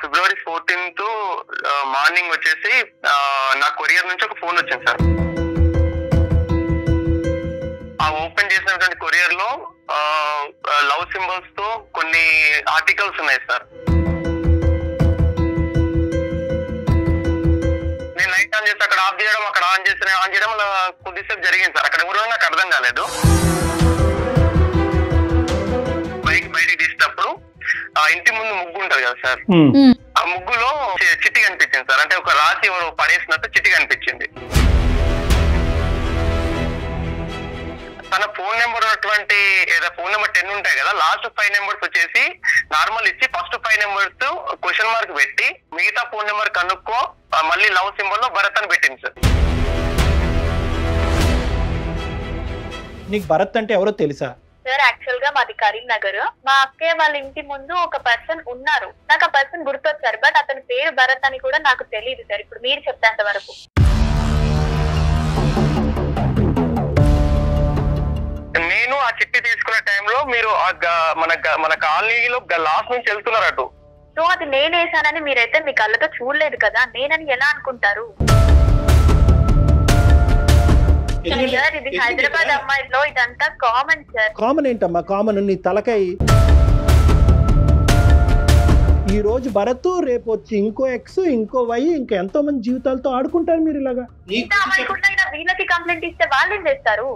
ఫిబ్రవరి 14th morning వచ్చేసి నా courier నుంచి ఒక ఫోన్ వచ్చింది సార్. ఆ ఓపెన్ చేసినటువంటి కొరియర్ లో లవ్ సింబల్స్ తో కొన్ని ఆర్టికల్స్ ఉన్నాయి సార్. నేను లైట్ ఆన్ చేసి అక్కడ ఆఫ్ చేయడం, అక్కడ ఆన్ చేయడం కొద్దిసేపు జరిగింది సార్. అక్కడ ఎవరో నాకు అర్థం కాలేదు. బయటికి తీసినప్పుడు ఆ ఇంటి ముందు ముగ్గు ఉంటది కదా సార్, ఆ ముగ్గులో చిట్టి కనిపించింది సార్. అంటే ఒక రాసి ఎవరు పడేసినట్టు చిట్టి కనిపించింది. తన ఫోన్ నెంబర్ ఉన్నటువంటి ఫోన్ నెంబర్ 10 ఉంటాయి కదా, లాస్ట్ 5 నెంబర్స్ వచ్చేసి నార్మల్ ఇచ్చి ఫస్ట్ 5 నెంబర్స్ క్వశ్చన్ మార్క్ పెట్టి మిగతా ఫోన్ నెంబర్ కనుక్కో మళ్ళీ లవ్ సింబల్ లో భరత్ అని పెట్టింది సార్. నీకు భరత్ అంటే ఎవరో తెలుసా? సార్ యాక్చువల్ గా మాది కరీంనగర్. మా అక్కయ్య వాళ్ళ ఇంటి ముందు ఒక పర్సన్ ఉన్నారు. నాకు ఆ పర్సన్ గుర్తొచ్చారు, బట్ అతని పేరు భరత్ అని కూడా నాకు తెలియదు సార్. ఇప్పుడు మీరు చెప్తాంత వరకు నేను ఆ చిట్టి తీసుకునే టైంలో మీరు మన కాలనీలో లాస్ట్ నుంచి వెళ్తున్నారు అటు. సో అది నేనేసానని మీరైతే మీ కళ్ళతో చూడలేదు కదా, నేనని ఎలా అనుకుంటారు? సార్ ఇది హైదరాబాద్ అమ్మాయిలో ఇదంతా కామన్ సార్. కామన్ ఏంటమ్మా? కామన్ నీ తలకాయ. ఈ రోజు భరత్, రేపు వచ్చి ఇంకో ఎక్స్, ఇంకో వై, ఇంకా ఎంతో మంది జీవితాలతో ఆడుకుంటారు మీరు ఇలాగా. వీళ్ళకి కంప్లైంట్ ఇస్తే వాళ్ళు ఏం చేస్తారు?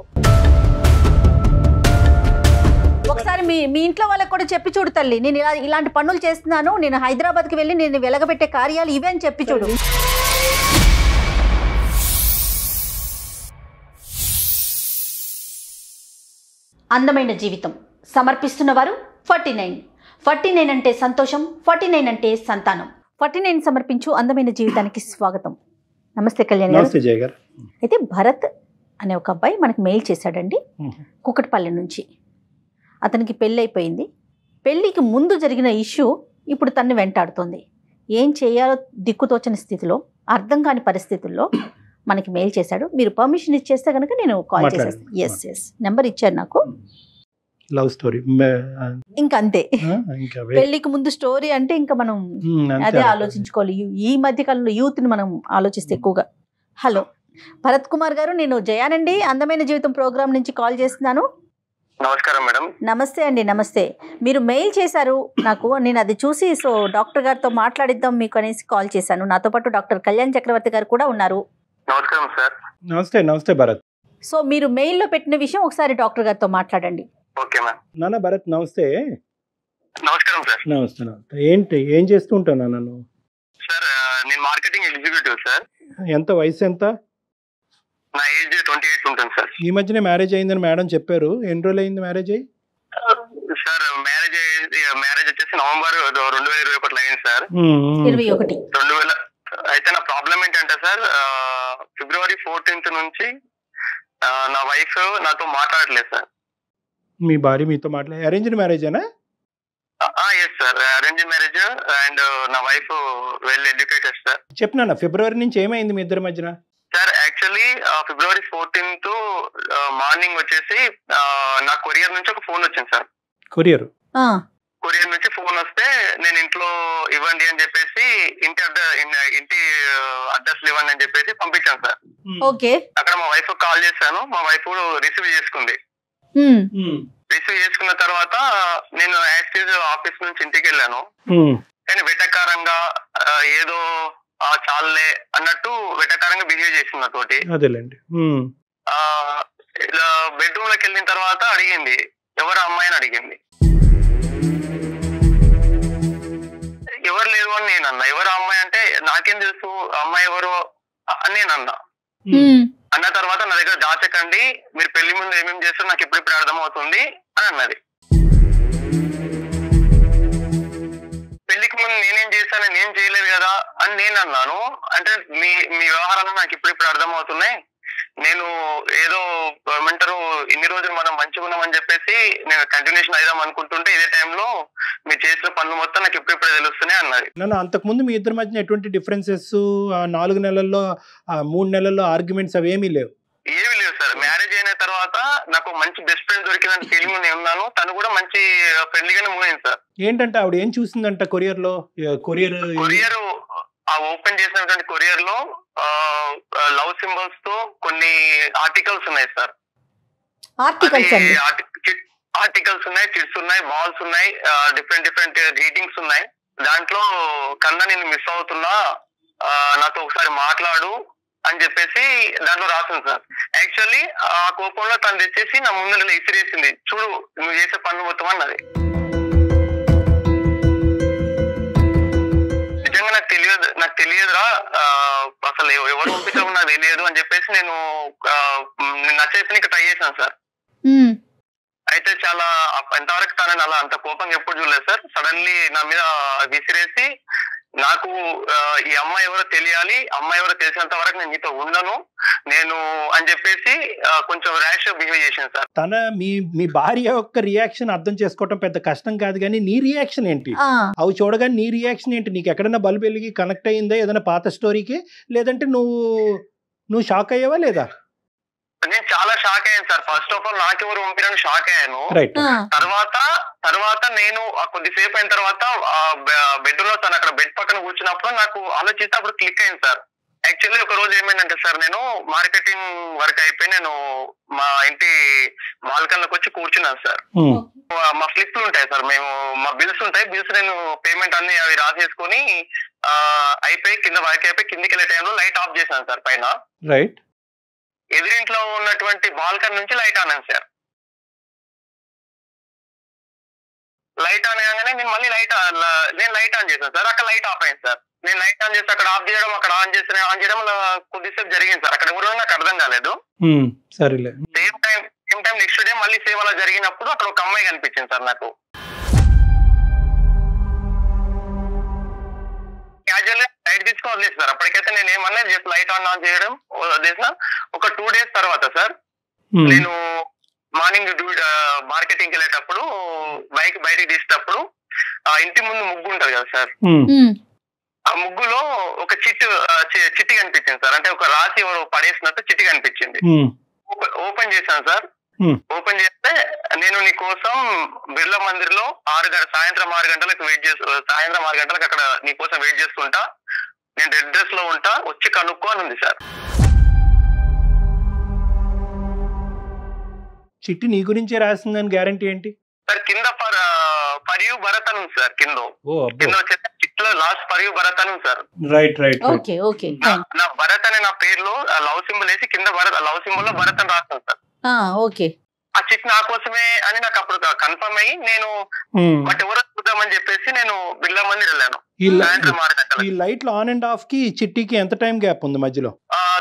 ఒకసారి మీ ఇంట్లో వాళ్ళకి కూడా చెప్పి చూడు తల్లి, నేను ఇలాంటి పనులు చేస్తున్నాను, నేను హైదరాబాద్కి వెళ్ళి నేను వెలగబెట్టే కార్యాలు ఇవే అని చెప్పి చూడు. అందమైన జీవితం సమర్పిస్తున్న వారు 49 అంటే సంతోషం, 49 అంటే సంతానం. 49 సమర్పించు అందమైన జీవితానికి స్వాగతం. నమస్తే కళ్యాణ్ గారు. అయితే భరత్ అనే ఒక అబ్బాయి మనకి మెయిల్ చేశాడండి, కుకట్పల్లి నుంచి. అతనికి పెళ్ళి అయిపోయింది. పెళ్ళికి ముందు జరిగిన ఇష్యూ ఇప్పుడు తన్ని వెంటాడుతోంది. ఏం చేయాలో దిక్కుతోచని స్థితిలో, అర్థం కాని పరిస్థితుల్లో మనకి మెయిల్ చేశాడు. మీరు పర్మిషన్ ఇచ్చేస్తే కనుక నేను కాల్ చేసేస్తాను. ఎస్ నెంబర్ ఇచ్చారు నాకు. లవ్ స్టోరీ ఇంకా అంతే. పెళ్లికి ముందు స్టోరీ అంటే ఇంకా మనం అదే ఆలోచించుకోవాలి. ఈ మధ్య కాలంలో యూత్ ని మనం ఆలోచిస్తే ఎక్కువగా. హలో భరత్ కుమార్ గారు, నేను జయానండి, అందమైన జీవితం ప్రోగ్రామ్ నుంచి కాల్ చేస్తున్నాను. నమస్కారం మేడం. నమస్తే అండి. నమస్తే. మీరు మెయిల్ చేశారు నాకు, నేను అది చూసి సో డాక్టర్ గారితో మాట్లాడిద్దాం మీకు అనేసి కాల్ చేశాను. నాతో పాటు డాక్టర్ కళ్యాణ్ చక్రవర్తి గారు కూడా ఉన్నారు. నమస్కారం సార్. నమస్తే భరత్. సో మీరు మెయిల్లో పెట్టిన విషయం ఒకసారి డాక్టర్ గారితో మాట్లాడండి. Okay ma'am. నాన్న భరత్ నమస్తే. నమస్కారం సార్. నమస్తే. ఏంటి ఏం చేస్తూ ఉంటావు నాన్న? సార్ నేను మార్కెటింగ్ ఎగ్జిక్యూటివ్ సార్. ఎంత వయసు ఎంత? నా ఏజ్ 28 ఉంటుంది సార్. ఈ మధ్యనే మ్యారేజ్ అయిందని మేడం చెప్పారు. ఎన్ని రోజులు అయింది మ్యారేజ్ అయ్యి? సార్ మ్యారేజ్ వచ్చేసి నవంబర్ 2021 అయింది సార్. 2021. అయితే నా ప్రాబ్లం ఏంటంటే సార్, ఫిబ్రవరి 14th నుంచి నా వైఫ్ నాతో మాట్లాడలేదు సార్. మీ భార్య మీతో మాట్లాడే అరేంజ్డ్ మ్యారేజేనా? Yes sir, arranged marriage. And నా వైఫ్ వెల్ ఎడ్యుకేటెడ్ సార్. చెప్పినా ఫిబ్రవరి నుంచి ఏమైంది మీ ఇద్దరి మధ్యన? సార్ యాక్చువల్లీ ఫిబ్రవరి 14th మార్నింగ్ వచ్చేసి నా కొరియర్ నుంచి ఒక ఫోన్ వచ్చింది సార్. కొరియర్ నుంచి ఫోన్ వస్తే నేను ఇంట్లో ఇవ్వండి అని చెప్పేసి ఇంటి అడ్రస్ ఇవ్వండి అని చెప్పేసి పంపించాను సార్. ఓకే. అక్కడ మా వైఫ్ కాల్ చేశాను. మా వైఫ్ రిసీవ్ చేసుకుంది. రిసీవ్ చేసుకున్న తర్వాత నేను యాక్చువల్ ఆఫీస్ నుంచి ఇంటికి వెళ్ళాను. కానీ వెటకారంగా ఏదో చాలే అన్నట్టు వెటకారంగా బిహేవ్ చేసింది నాతోటి. ఇలా బెడ్రూమ్ లోకి వెళ్ళిన తర్వాత అడిగింది ఎవరు అమ్మాయి అని అడిగింది. ఎవరు లేదు అని నేను అన్నా. ఎవరు అమ్మాయి అంటే నాకేం తెలుసు అమ్మాయి ఎవరు అని నేను అన్నా. అన్న తర్వాత నా దగ్గర దాచకండి, మీరు పెళ్లి ముందు ఏమేమి చేస్తారో నాకు ఇప్పుడిప్పుడు అర్థమవుతుంది అని అన్నది. పెళ్లికి ముందు నేనేం చేశాను, నేను చేయలేదు కదా అని నేను అన్నాను. అంటే మీ వ్యవహారాలు నాకు ఇప్పుడిప్పుడు అర్థమవుతున్నాయి, నేను ఏదో ఏమంటారు ఇన్ని రోజులు మనం మంచిగా ఉన్నామని చెప్పేసి నేను కంటిన్యూషన్ అయిదాం అనుకుంటుంటే ఇదే టైంలో మీరు చేసిన పనులు మొత్తం నాకు ఇప్పుడిప్పుడే తెలుస్తున్నాయి అన్నది. నన్ను అంతకుముందు మీ ఇద్దరి మధ్యన ఎటువంటి డిఫరెన్సెస్ 4 నెలల్లో 3 నెలల్లో ఆర్గ్యుమెంట్స్ అవేమీ లేవు? ఏమీ లేవు సార్. మ్యారేజ్ అయిన తర్వాత నాకు మంచి బెస్ట్ ఫ్రెండ్ దొరికిన ఫీలింగ్ నేను ఉన్నాను. తను కూడా మంచి ఫ్రెండ్లీగానే మూవ్ అయింది సార్. ఏంటంటే ఆవిడ ఏం చూసిందంట కొరియర్ ఓపెన్ చేసినటువంటి కొరియర్ లో లవ్ సింబల్స్ తో కొన్ని ఆర్టికల్స్ ఉన్నాయి సార్. ఆర్టికల్స్ ఉన్నాయి, కిడ్స్ ఉన్నాయి, బాల్స్ ఉన్నాయి, డిఫరెంట్ గ్రీటింగ్స్ ఉన్నాయి. దాంట్లో కన్నా నేను మిస్ అవుతున్నా, నాతో ఒకసారి మాట్లాడు అని చెప్పేసి దాంట్లో రాసింది సార్. యాక్చువల్లీ ఆ కోపంలో తను తెచ్చేసి నా ముందు ఇసిరేసింది, చూడు నువ్వు చేసే పనులు మొత్తం అన్నది. నాకు తెలియదురా, అసలు ఎవరు పంపించాము నాకు తెలియదు అని చెప్పేసి నేను నచ్చేసి ట్రై చేశాను సార్. అయితే చాలా ఎంతవరకు తనని అలా అంత కోపంగా ఎప్పుడు చూడలేదు సార్. సడన్లీ నా మీద విసిరేసి నాకు ఈ అమ్మాయి ఎవరో తెలియాలి, అమ్మాయి ఎవరో తెలిసినంత వరకు నేను నీతో ఉండను నేను అని చెప్పేసి కొంచెం ర్యాష్ బిహేవ్ చేశాను సార్. తన మీ భార్య యొక్క రియాక్షన్ అర్థం చేసుకోవటం పెద్ద కష్టం కాదు, కానీ నీ రియాక్షన్ ఏంటి? అవి చూడగానే నీ రియాక్షన్ ఏంటి? నీకు ఎక్కడైనా బల్బు వెలిగి కనెక్ట్ అయ్యిందా ఏదైనా పాత స్టోరీకి, లేదంటే నువ్వు షాక్ అయ్యావా లేదా? నేను చాలా షాక్ అయ్యాను సార్. ఫస్ట్ ఆఫ్ ఆల్ నాకెవరు పంపినని షాక్ అయ్యాను. తర్వాత నేను కొద్దిసేపు అయిన తర్వాత బెడ్ లో తను అక్కడ బెడ్ పక్కన కూర్చున్నప్పుడు నాకు ఆలోచిస్తే అప్పుడు క్లిక్ అయింది సార్. యాక్చువల్లీ ఒక రోజు ఏమైందంటే సార్, నేను మార్కెటింగ్ వర్క్ అయిపోయి నేను మా ఇంటి బాల్కన్లోకి వచ్చి కూర్చున్నాను సార్. మా స్లిప్లు ఉంటాయి సార్, మా బిల్స్ ఉంటాయి. బిల్స్ నేను పేమెంట్ అన్ని అవి రాసేసుకొని అయిపోయి కింద వర్క్ అయిపోయి కిందికి వెళ్ళే టైంలో లైట్ ఆఫ్ చేశాను సార్ పైన. రైట్. ఎదురింట్లో ఉన్నటువంటి బాల్కన్ నుంచి లైట్ ఆనాను సార్. లైట్ ఆన్ కాగానే నేను మళ్ళీ లైట్ ఆన్ చేశాను సార్. అక్కడ లైట్ ఆఫ్ అయింది సార్. నేను లైట్ ఆన్ చేసి అక్కడ ఆఫ్ చేయడం, అక్కడ ఆన్ చేయడం కొద్దిసేపు జరిగింది సార్. అక్కడ కూడా నాకు అర్థం కాలేదు. సేమ్ టైం నెక్స్ట్ డే మళ్ళీ సేమ్ అలా జరిగినప్పుడు అక్కడ ఒక అమ్మాయి కనిపించింది సార్ నాకు. క్యాజువల్ గా లైట్ తీసుకొని వదిలేసి సార్. అప్పటికైతే నేను ఏమన్నా జస్ట్ లైట్ ఆన్ చేయడం వదిలేసిన. ఒక 2 days తర్వాత సార్ నేను మార్నింగ్ మార్కెటింగ్ వెళ్ళేటప్పుడు బైక్ బయటకు తీసేటప్పుడు ఇంటి ముందు ముగ్గు ఉంటది కదా సార్, ఆ ముగ్గులో ఒక చిట్టి కనిపించింది సార్. అంటే ఒక రాసి ఎవరు పడేసినట్టు చిట్టి కనిపించింది. ఓపెన్ చేశాను సార్. ఓపెన్ చేస్తే నేను నీ కోసం బిర్లా మందిర్ లో సాయంత్రం 6 గంటలకు అక్కడ నీ కోసం వెయిట్ చేస్తుంటా, నేను రెడ్ డ్రెస్ లో ఉంటా, వచ్చి కనుక్కో అని ఉంది సార్. చిట్టి నీ గురించే రాసిందని గ్యారంటీ ఏంటి సార్? కింద ఫర్ యూ భరత్ అని ఉంది సార్. కింద వచ్చేసి చిట్లో లాస్ట్ ఫర్ యూ భరత్ అని ఉంది సార్. నా భరత్ అనే నా పేరులో లవ్ సింబల్ వేసి కింద లవ్ సింబల్ లో భరత్ అని రాస్తాను సార్. ఆ చిట్ నా కోసమే అని నాకు అప్పుడు కన్ఫర్మ్ అయ్యి నేను బట్ ఎవరో చూద్దామని చెప్పేసి నేను బిర్లా మందిర్ వెళ్ళాను. ఈ లైట్ ఆన్ అండ్ ఆఫ్ కి చిట్టికి ఎంత టైం గ్యాప్ ఉంది మధ్యలో?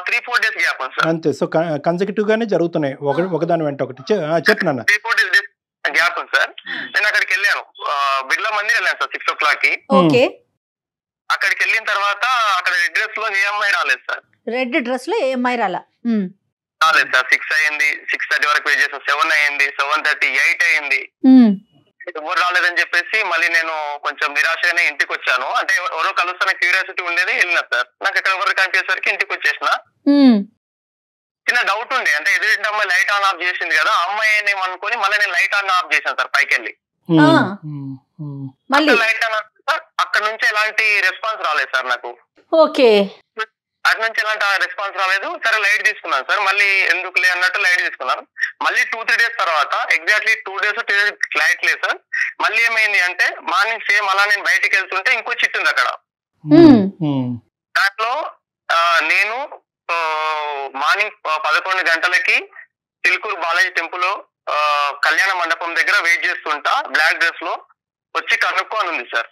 3-4 days గ్యాప్ ఉంది సార్. అంతే. సో కన్సెక్యూటివ్ గానే జరుగుతున్నాయి, ఒకదాని వెంట ఒకటి. చెప్పు నాన్న. 3-4 days గ్యాప్ ఉంది సార్. నేను అక్కడికి వెళ్ళాను, బిర్లా మందిర్ వెళ్ళాను సార్ 6 o'clock కి. అక్కడికి వెళ్ళిన తర్వాత అక్కడ రెడ్ డ్రెస్ లో ఏ అమ్మాయి రాలేదు సార్. రెడ్ డ్రెస్ లో ఏ అమ్మాయి రాలేదు సార్. 6 అయింది, 6:30 వరకు వెయిట్ చేసాం. 7 అయింది, 7:30, 8 అయింది, ఎవరు రాలేదని చెప్పేసి మళ్ళీ నేను కొంచెం నిరాశగానే ఇంటికి వచ్చాను. అంటే ఎవరో కలుస్తున్న క్యూరియాసిటీ ఉండేది, వెళ్ళినా సార్. నాకు ఇక్కడ ఎవరు కనిపించేసరికి ఇంటికి వచ్చేసిన. చిన్న డౌట్ ఉండే, అంటే ఎదురింటి అమ్మాయి లైట్ ఆన్ ఆఫ్ చేసింది కదా, అమ్మాయి అనుకుని మళ్ళీ నేను లైట్ ఆన్ ఆఫ్ చేశాను సార్ పైకి వెళ్ళి. లైట్ ఆన్ ఆఫ్ అక్కడ నుంచి ఎలాంటి రెస్పాన్స్ రాలేదు సార్ నాకు. అటు నుంచి ఎలాంటి రెస్పాన్స్ రాలేదు. సరే లైట్ తీసుకున్నాను సార్. మళ్ళీ ఎందుకులే అన్నట్టు లైట్ తీసుకున్నాను. మళ్ళీ 2-3 days తర్వాత ఎగ్జాక్ట్లీ 2 days లైట్ లేదు సార్. మళ్ళీ ఏమైంది అంటే మార్నింగ్ సేమ్ అలా నేను బయటికి వెళ్తుంటే ఇంకో చిట్టు ఉంది అక్కడ. దాంట్లో నేను మార్నింగ్ 11 గంటలకి చిలుకూరు బాలాజీ టెంపుల్ కళ్యాణ మండపం దగ్గర వెయిట్ చేస్తుంటా, బ్లాక్ డ్రెస్ లో, వచ్చి కనుక్కో అని ఉంది సార్.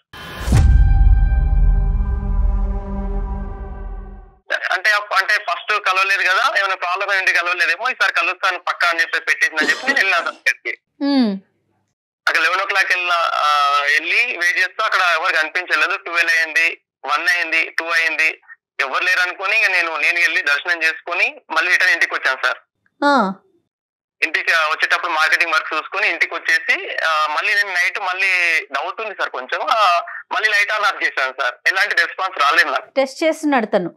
అంటే ఫస్ట్ కలవలేదు కదా, ఏమైనా ప్రాబ్లం ఏంటి కలవలేదేమో, ఈసారి కలుస్తాను పక్కా అని చెప్పి పెట్టేసిందని చెప్పి నేను వెళ్ళినా సార్. అక్కడ 11 o'clock వెళ్ళి వెయిట్ చేస్తూ అక్కడ ఎవరు కనిపించలేదు. 12 అయింది, 1 అయింది, 2 అయింది, ఎవరు లేరు అనుకుని నేను వెళ్ళి దర్శనం చేసుకుని మళ్ళీ రిటర్న్ ఇంటికి వచ్చాను సార్. ఇంటికి వచ్చేటప్పుడు మార్కెటింగ్ వర్క్ చూసుకుని ఇంటికి వచ్చేసి మళ్ళీ నేను నైట్ మళ్ళీ డౌట్ ఉంది సార్ కొంచెం, మళ్ళీ లైట్ ఆన్ ఆఫ్ చేశాను సార్. ఎలాంటి రెస్పాన్స్ రాలేదు నాకు. టెస్ట్ చేస్తున్నాడు తను,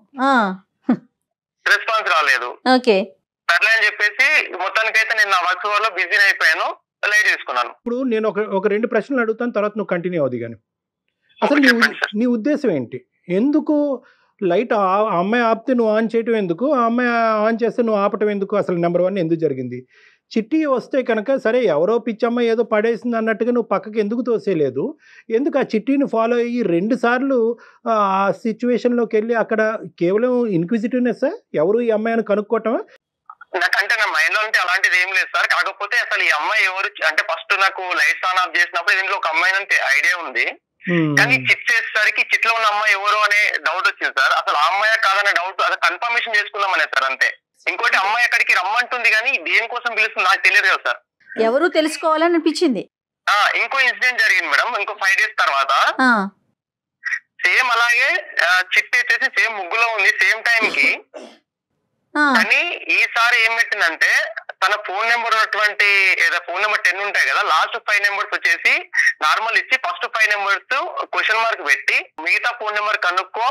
రెస్పాన్స్ రాలేదు. ఓకే సర్లే అని చెప్పేసి మొత్తానికైతే నేను నా వర్క్ వల్ల బిజీ అయిపోయాను, లైట్ తీసుకున్నాను. ఇప్పుడు నేను ఒక 2 ప్రశ్నలు అడుగుతాను, తర్వాత నువ్వు కంటిన్యూ అవుది. కానీ అసలు నీ ఉద్దేశం ఏంటి? ఎందుకు లైట్ ఆ అమ్మాయి ఆపితే నువ్వు ఆన్ చేయటం ఎందుకు, ఆ అమ్మాయి ఆన్ చేస్తే నువ్వు ఆపటం ఎందుకు? అసలు నెంబర్ 1 ఎందుకు జరిగింది? చిట్టి వస్తే కనుక సరే ఎవరో పిచ్చమ్మ ఏదో పడేసింది అన్నట్టుగా నువ్వు పక్కకి ఎందుకు తోసేయలేదు? ఎందుకు ఆ చిట్టిని ఫాలో అయ్యి 2 సార్లు ఆ సిచ్యువేషన్లోకి వెళ్ళి అక్కడ కేవలం ఇన్క్విజిటివ్నెస్ ఎవరు ఈ అమ్మాయిని కనుక్కోవటమా? నాకంటే నా మైండ్ లో అంటే అలాంటిది ఏం లేదు సార్. కాకపోతే అసలు ఈ అమ్మాయి ఎవరు అంటే ఫస్ట్ నాకు లైట్స్ ఆన్ ఆఫ్ చేసినప్పుడు దీంట్లో ఒక అమ్మాయి అంటే ఐడియా ఉంది, కానీ చిట్ చేసేసరికి చిట్ లో ఉన్న అమ్మాయి ఎవరు అనే డౌట్ వచ్చింది సార్. అసలు ఆ అమ్మాయి కాదనే డౌట్ అసలు కన్ఫర్మేషన్ చేసుకుందామనే సార్ అంతే. ఇంకోటి అమ్మాయి అక్కడికి రమ్మంటుంది కానీ దేనికోసం పిలుస్తుంది నాకు తెలియదు కదా సార్. ఎవరు తెలుసుకోవాలని అనిపించింది. ఇంకో ఇన్సిడెంట్ జరిగింది మేడం. ఇంకో 5 days తర్వాత సేమ్ అలాగే చిట్ వచ్చేసి సేమ్ ముగ్గులో ఉంది సేమ్ టైం కి. కానీ ఈసారి ఏం పెట్టిందంటే తన ఫోన్ నెంబర్ ఉన్నటువంటి ఏదో ఫోన్ నెంబర్ 10 ఉంటాయి కదా, లాస్ట్ 5 నెంబర్స్ వచ్చేసి నార్మల్ ఇచ్చి ఫస్ట్ 5 నెంబర్స్ క్వశ్చన్ మార్క్ పెట్టి మిగతా ఫోన్ నెంబర్ కనుక్కో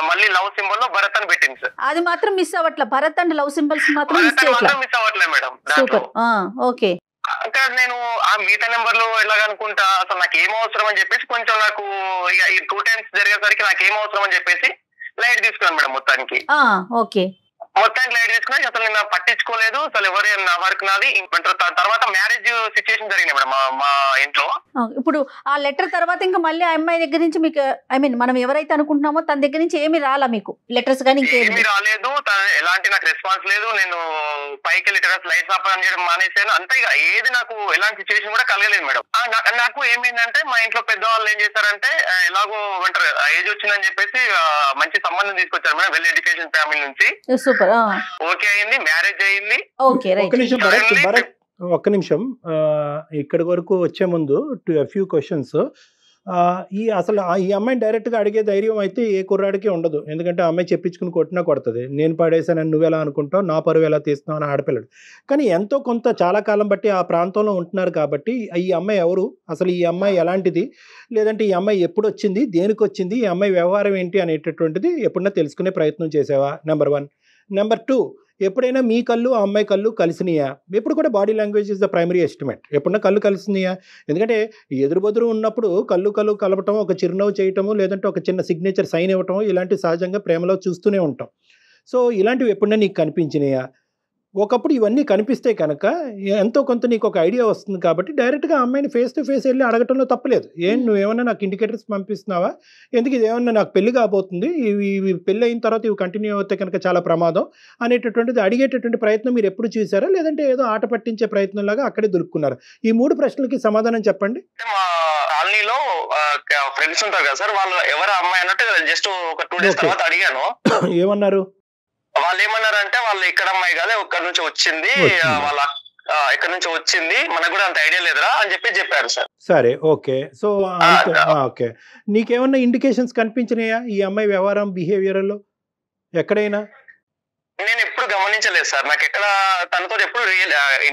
మళ్ళీ లవ్ సింబల్ లో భరత్ అని పెట్టింది సార్. అది మాత్రం మిస్ అవ్వట్లే, భరత్ అండ్ లవ్ సింబల్స్ మాత్రం మిస్ అవ్వట్లేదు మేడం. Super, okay. అక్కడ నేను ఆ మిగతా నెంబర్లు ఎలాగనుకుంటా, అసలు నాకు ఏం అవసరం అని చెప్పేసి కొంచెం నాకు ఇక ఈ 2 times జరిగేసరికి నాకు ఏం అవసరం అని చెప్పేసి లైట్ తీసుకున్నాను మేడం మొత్తానికి. ఓకే, మొత్తానికి లైట్ తీసుకున్నా. అసలు నేను పట్టించుకోలేదు అసలు ఎవరు నా వర్క్ నాది. తర్వాత మ్యారేజ్ సిచ్యువేషన్ జరిగింది మేడం మా ఇంట్లో. ఇప్పుడు ఆ లెటర్ తర్వాత ఇంకా మళ్ళీ ఆ అమ్మాయి దగ్గర నుంచి మీకు మనం ఎవరైతే అనుకుంటున్నామో తన దగ్గర నుంచి ఏమి రాలా మీకు లెటర్స్ కానీ? ఏమీ రాలేదు, ఎలాంటి నాకు రెస్పాన్స్ లేదు. నేను పైకి లెటర్స్ లైట్స్ ఆఫ్ చేయడం మానేసాను అంతే. ఇక ఏది నాకు ఎలాంటి సిచ్యువేషన్ కూడా కలగలేదు మేడం. నాకు ఏమైందంటే మా ఇంట్లో పెద్దవాళ్ళు ఏం చేశారంటే ఎలాగో అంటారు ఏజ్ వచ్చిందని చెప్పేసి మంచి సంబంధం తీసుకొచ్చారు మేడం, వెల్ ఎడ్యుకేషన్ ఫ్యామిలీ నుంచి. సూపర్, ఓకే అయింది, మ్యారేజ్ అయింది. ఒక్క నిమిషం ఇక్కడి వరకు వచ్చే ముందు ఫ్యూ క్వశ్చన్స్. అసలు ఈ అమ్మాయిని డైరెక్ట్గా అడిగే ధైర్యం అయితే ఏ కుర్రాడికి ఉండదు, ఎందుకంటే ఆ అమ్మాయి చెప్పించుకుని కొట్టినా కొడుతుంది. నేను పడేసానని నువ్వెలా అనుకుంటావు, నా పరువు ఎలా తీస్తున్నావు అని ఆడపిల్లడు. కానీ ఎంతో కొంత చాలా కాలం బట్టి ఆ ప్రాంతంలో ఉంటున్నారు కాబట్టి ఈ అమ్మాయి ఎవరు, అసలు ఈ అమ్మాయి ఎలాంటిది, లేదంటే ఈ అమ్మాయి ఎప్పుడు వచ్చింది, దేనికి వచ్చింది, ఈ అమ్మాయి వ్యవహారం ఏంటి అనేటటువంటిది ఎప్పుడన్నా తెలుసుకునే ప్రయత్నం చేసావా? నెంబర్ 1. నెంబర్ 2, ఎప్పుడైనా మీ కళ్ళు ఆ అమ్మాయి కళ్ళు కలిసినాయా? ఎప్పుడు కూడా body language is the primary estimate. ఎప్పుడన్నా కళ్ళు కలిసినాయా? ఎందుకంటే ఎదురు ఉన్నప్పుడు కళ్ళు కలపటం, ఒక చిరునవ్వు చేయటము, లేదంటే ఒక చిన్న సిగ్నేచర్ సైన్ ఇవ్వటం, ఇలాంటి సహజంగా ప్రేమలో చూస్తూనే ఉంటాం. సో ఇలాంటివి ఎప్పుడన్నా నీకు కనిపించినాయా? ఒకప్పుడు ఇవన్నీ కనిపిస్తే కనుక ఎంతో కొంత నీకు ఒక ఐడియా వస్తుంది కాబట్టి డైరెక్ట్గా అమ్మాయిని ఫేస్ టు ఫేస్ వెళ్ళి అడగటంలో తప్పలేదు. నువ్వేమన్నా నాకు ఇండికేటర్స్ పంపిస్తున్నావా, ఎందుకు ఇదేమన్నా నాకు పెళ్లి కాబోతుంది, ఇవి పెళ్ళి అయిన తర్వాత ఇవి కంటిన్యూ అవుతే కనుక చాలా ప్రమాదం అనేటటువంటిది అడిగేటటువంటి ప్రయత్నం మీరు ఎప్పుడు చూసారా, లేదంటే ఏదో ఆట పట్టించే ప్రయత్నంలాగా అక్కడే దొరుకున్నారు? ఈ 3 ప్రశ్నలకి సమాధానం చెప్పండి. మా కాలనీలో ఫ్రెండ్స్ ఉంటారు కదా సార్, వాళ్ళు ఎవరు అమ్మాయి అన్నట్టు జస్ట్ ఒక 2 days తర్వాత అడిగాను. ఏమన్నారు? వాళ్ళు ఏమన్నారంటే వాళ్ళు ఇక్కడ అమ్మాయి కాదు, ఒక్కడి నుంచి వచ్చింది, వాళ్ళ ఎక్కడి నుంచి వచ్చింది, మనకు కూడా అంత ఐడియా లేదురా అని చెప్పారు సార్. సరే, ఓకే. సో ఓకే, నీకేమన్నా ఇండికేషన్స్ కనిపించినాయా ఈ అమ్మాయి వ్యవహారం, బిహేవియర్లో ఎక్కడైనా? నేను ఎప్పుడు గమనించలేదు సార్, నాకు ఎక్కడ తనతో ఎప్పుడు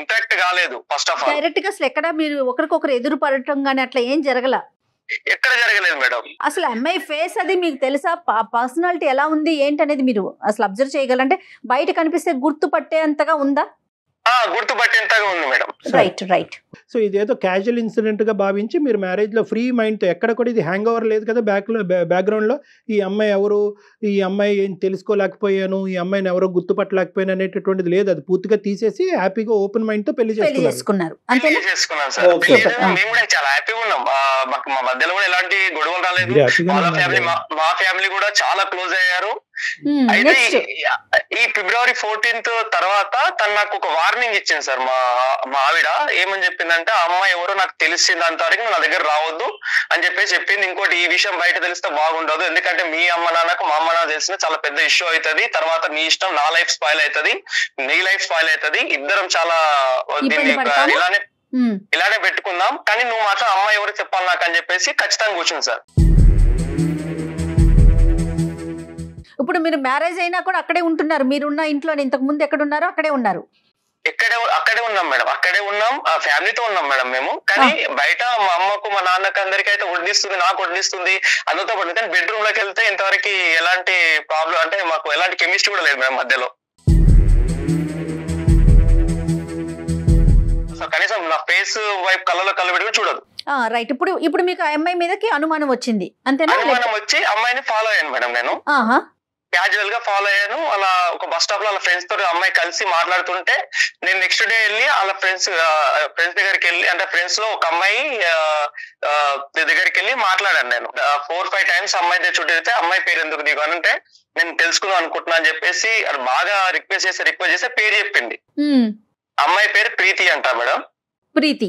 ఇంటరాక్ట్ కాలేదు. ఫస్ట్ ఆఫ్ ఆల్ డైరెక్ట్ గా అసలు ఎక్కడ మీరు ఒకరికొకరు ఎదురు పడటం గానీ అట్లా ఏం జరగల? ఎక్కడ జరగలేదు మేడం. అసలు అమ్మాయి ఫేస్ అది మీకు తెలుసా? పర్సనాలిటీ ఎలా ఉంది ఏంటి అనేది మీరు అసలు అబ్జర్వ్ చేయగలంటే బయట కనిపిస్తే గుర్తుపట్టే అంతగా ఉందా? గుర్తుపట్టేంతగా ఉంది మేడం. రైట్. సో ఇదేదో క్యాజువల్ ఇన్సిడెంట్ గా భావించి మీరు మ్యారేజ్ లో ఫ్రీ మైండ్ తో, ఎక్కడ కూడా ఇది హ్యాంగ్ ఓవర్ లేదు కదా బ్యాక్గ్రౌండ్ లో, ఈ అమ్మాయి ఎవరు, ఈ అమ్మాయి ఏం తెలుసుకోలేకపోయాను, ఈ అమ్మాయిని ఎవరో గుర్తుపట్టలేకపోయాను అనేటటువంటిది లేదు. అది పూర్తిగా తీసేసి హ్యాపీగా ఓపెన్ మైండ్ తో పెళ్లి చేసుకున్నారు. మేము కూడా చాలా హ్యాపీగా ఉన్నాం. మా మధ్యలో కూడా ఎలాంటి గొడవలు రాలేదు. మా ఫ్యామిలీ కూడా చాలా క్లోజ్ అయ్యారు. అయితే ఈ February 14th తర్వాత తను నాకు ఒక వార్నింగ్ ఇచ్చింది సార్. మా ఆవిడ ఏమని చెప్పిందంటే, ఆ అమ్మాయి ఎవరో నాకు తెలిసింది అంతవరకు నా దగ్గర రావద్దు అని చెప్పింది. ఇంకోటి, ఈ విషయం బయట తెలిస్తే బాగుండదు, ఎందుకంటే మీ అమ్మ నాన్నకు మా అమ్మ నాన్న తెలిసిన చాలా పెద్ద ఇష్యూ అవుతుంది, తర్వాత నీ ఇష్టం, నా లైఫ్ స్పాయిల్ అవుతుంది, నీ లైఫ్ స్పాయిల్ అవుతుంది, ఇద్దరం చాలా ఇలానే పెట్టుకుందాం, కానీ నువ్వు మాత్రం అమ్మాయి ఎవరు చెప్పాలి నాకు అని చెప్పేసి ఖచ్చితంగా కూర్చుంది సార్. ఇప్పుడు మీరు మ్యారేజ్ అయినా కూడా అక్కడే ఉంటున్నారు, మీరున్న ఇంట్లో ఇంతకు ముందు ఎక్కడ ఉన్నారో అక్కడే ఉన్నారు? అక్కడే ఉన్నాం మేడం, అక్కడే ఉన్నాం, ఫ్యామిలీతో ఉన్నాం మేడం మేము. కానీ బయట మా అమ్మకు మా నాన్నకు అందరికీ అయితే వడ్డిస్తుంది, నాకు వడ్డిస్తుంది, అందరితో పడుతుంది. కానీ బెడ్రూమ్ లోకి వెళ్తే ఇంతవరకు ఎలాంటి ప్రాబ్లం అంటే మాకు ఎలాంటి కెమిస్ట్రీ కూడా లేదు మేడం మధ్యలో. కనీసం నా ఫేస్ వైపు కళ్ళలో కళ్ళు పెట్టుకుని చూడదు. రైట్. ఇప్పుడు మీకు ఆ అమ్మాయి మీదకి అనుమానం వచ్చింది అంతేనా? అనుమానం వచ్చి అమ్మాయిని ఫాలో అయ్యాను మేడం. నేను క్యాజువల్ గా ఫాలో అయ్యాను. అలా ఒక బస్ స్టాప్ లో వాళ్ళ ఫ్రెండ్స్ తోటి అమ్మాయి కలిసి మాట్లాడుతుంటే నేను నెక్స్ట్ డే వెళ్ళి వాళ్ళ ఫ్రెండ్స్ దగ్గరికి వెళ్ళి, అంటే ఫ్రెండ్స్ లో ఒక అమ్మాయి దగ్గరికి వెళ్ళి మాట్లాడాను. నేను 4-5 టైమ్స్ అమ్మాయి చుట్టూ తిరిగితే అమ్మాయి పేరు ఎందుకు దిగు అని అంటే నేను తెలుసుకుందాం అనుకుంటున్నా అని చెప్పేసి అది బాగా రిక్వెస్ట్ చేస్తే పేరు చెప్పింది. అమ్మాయి పేరు ప్రీతి అంట మేడం. ప్రీతి.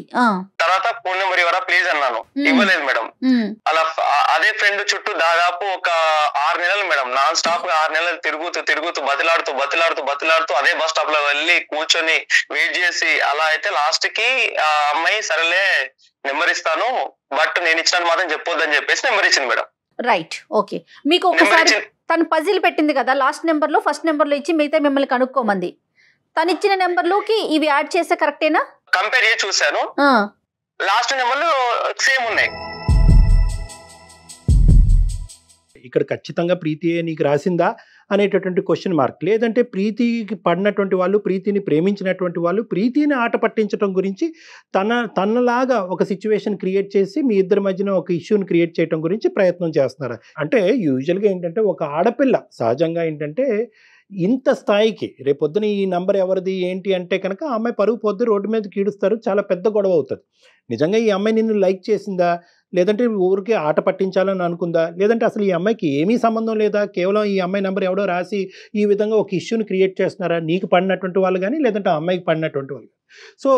తర్వాత ఫోన్ నెంబర్ ఇవ్వరా ప్లీజ్ అన్నాను, ఇవ్వలేదు మేడం. అలా అదే ఫ్రెండ్ చుట్టూ దాదాపు ఒక 6 నెలలు మేడం, నాన్ స్టాప్ గా 6 నెలలు తిరుగుతూ బతిలాడుతూ అదే బస్ స్టాప్ లో వెళ్ళి కూర్చొని వెయిట్ చేసి అలా అయితే లాస్ట్ కి ఆ అమ్మాయి సరేలే నెంబర్ ఇస్తాను బట్ నేను ఇచ్చినట్టు మాత్రం చెప్పొద్దని చెప్పేసి నెంబర్ ఇచ్చింది మేడం. Right, okay. మీకు ఒకసారి తను పజిల్ పెట్టింది కదా, లాస్ట్ నెంబర్ లో ఫస్ట్ నెంబర్ లో ఇచ్చి మిగతా మిమ్మల్ని కనుక్కోమంది. తను ఇచ్చిన నెంబర్ లోకి ఇవి యాడ్ చేస్తే కరెక్టేనా? కంపేర్ చేసి చూసాను, లాస్ట్ నెంబర్లు సేమ్ ఉన్నాయి. ఇక్కడ ఖచ్చితంగా ప్రీతి నీకు రాసిందా అనేటటువంటి క్వశ్చన్ మార్క్. లేదంటే ప్రీతికి పడినటువంటి వాళ్ళు, ప్రీతిని ప్రేమించినటువంటి వాళ్ళు ప్రీతిని ఆట పట్టించడం గురించి తనలాగా ఒక సిచ్యువేషన్ క్రియేట్ చేసి మీ ఇద్దరి మధ్యన ఒక ఇష్యూని క్రియేట్ చేయడం గురించి ప్రయత్నం చేస్తున్నారు. అంటే యూజువల్గా ఏంటంటే ఒక ఆడపిల్ల సహజంగా ఏంటంటే ఇంత స్థాయికి రేపొద్దున ఈ నంబర్ ఎవరిది ఏంటి అంటే కనుక ఆ అమ్మాయి పరుగు పొద్దు రోడ్డు మీద కీడుస్తారు, చాలా పెద్ద గొడవ అవుతుంది. నిజంగా ఈ అమ్మాయి నిన్ను లైక్ చేసిందా, లేదంటే ఊరికి ఆట పట్టించాలని అనుకుందా, లేదంటే అసలు ఈ అమ్మాయికి ఏమీ సంబంధం లేదా, కేవలం ఈ అమ్మాయి నెంబర్ ఎవడో రాసి ఈ విధంగా ఒక ఇష్యూని క్రియేట్ చేస్తున్నారా, నీకు పడినటువంటి వాళ్ళు కానీ లేదంటే ఆ అమ్మాయికి పడినటువంటి వాళ్ళు. సో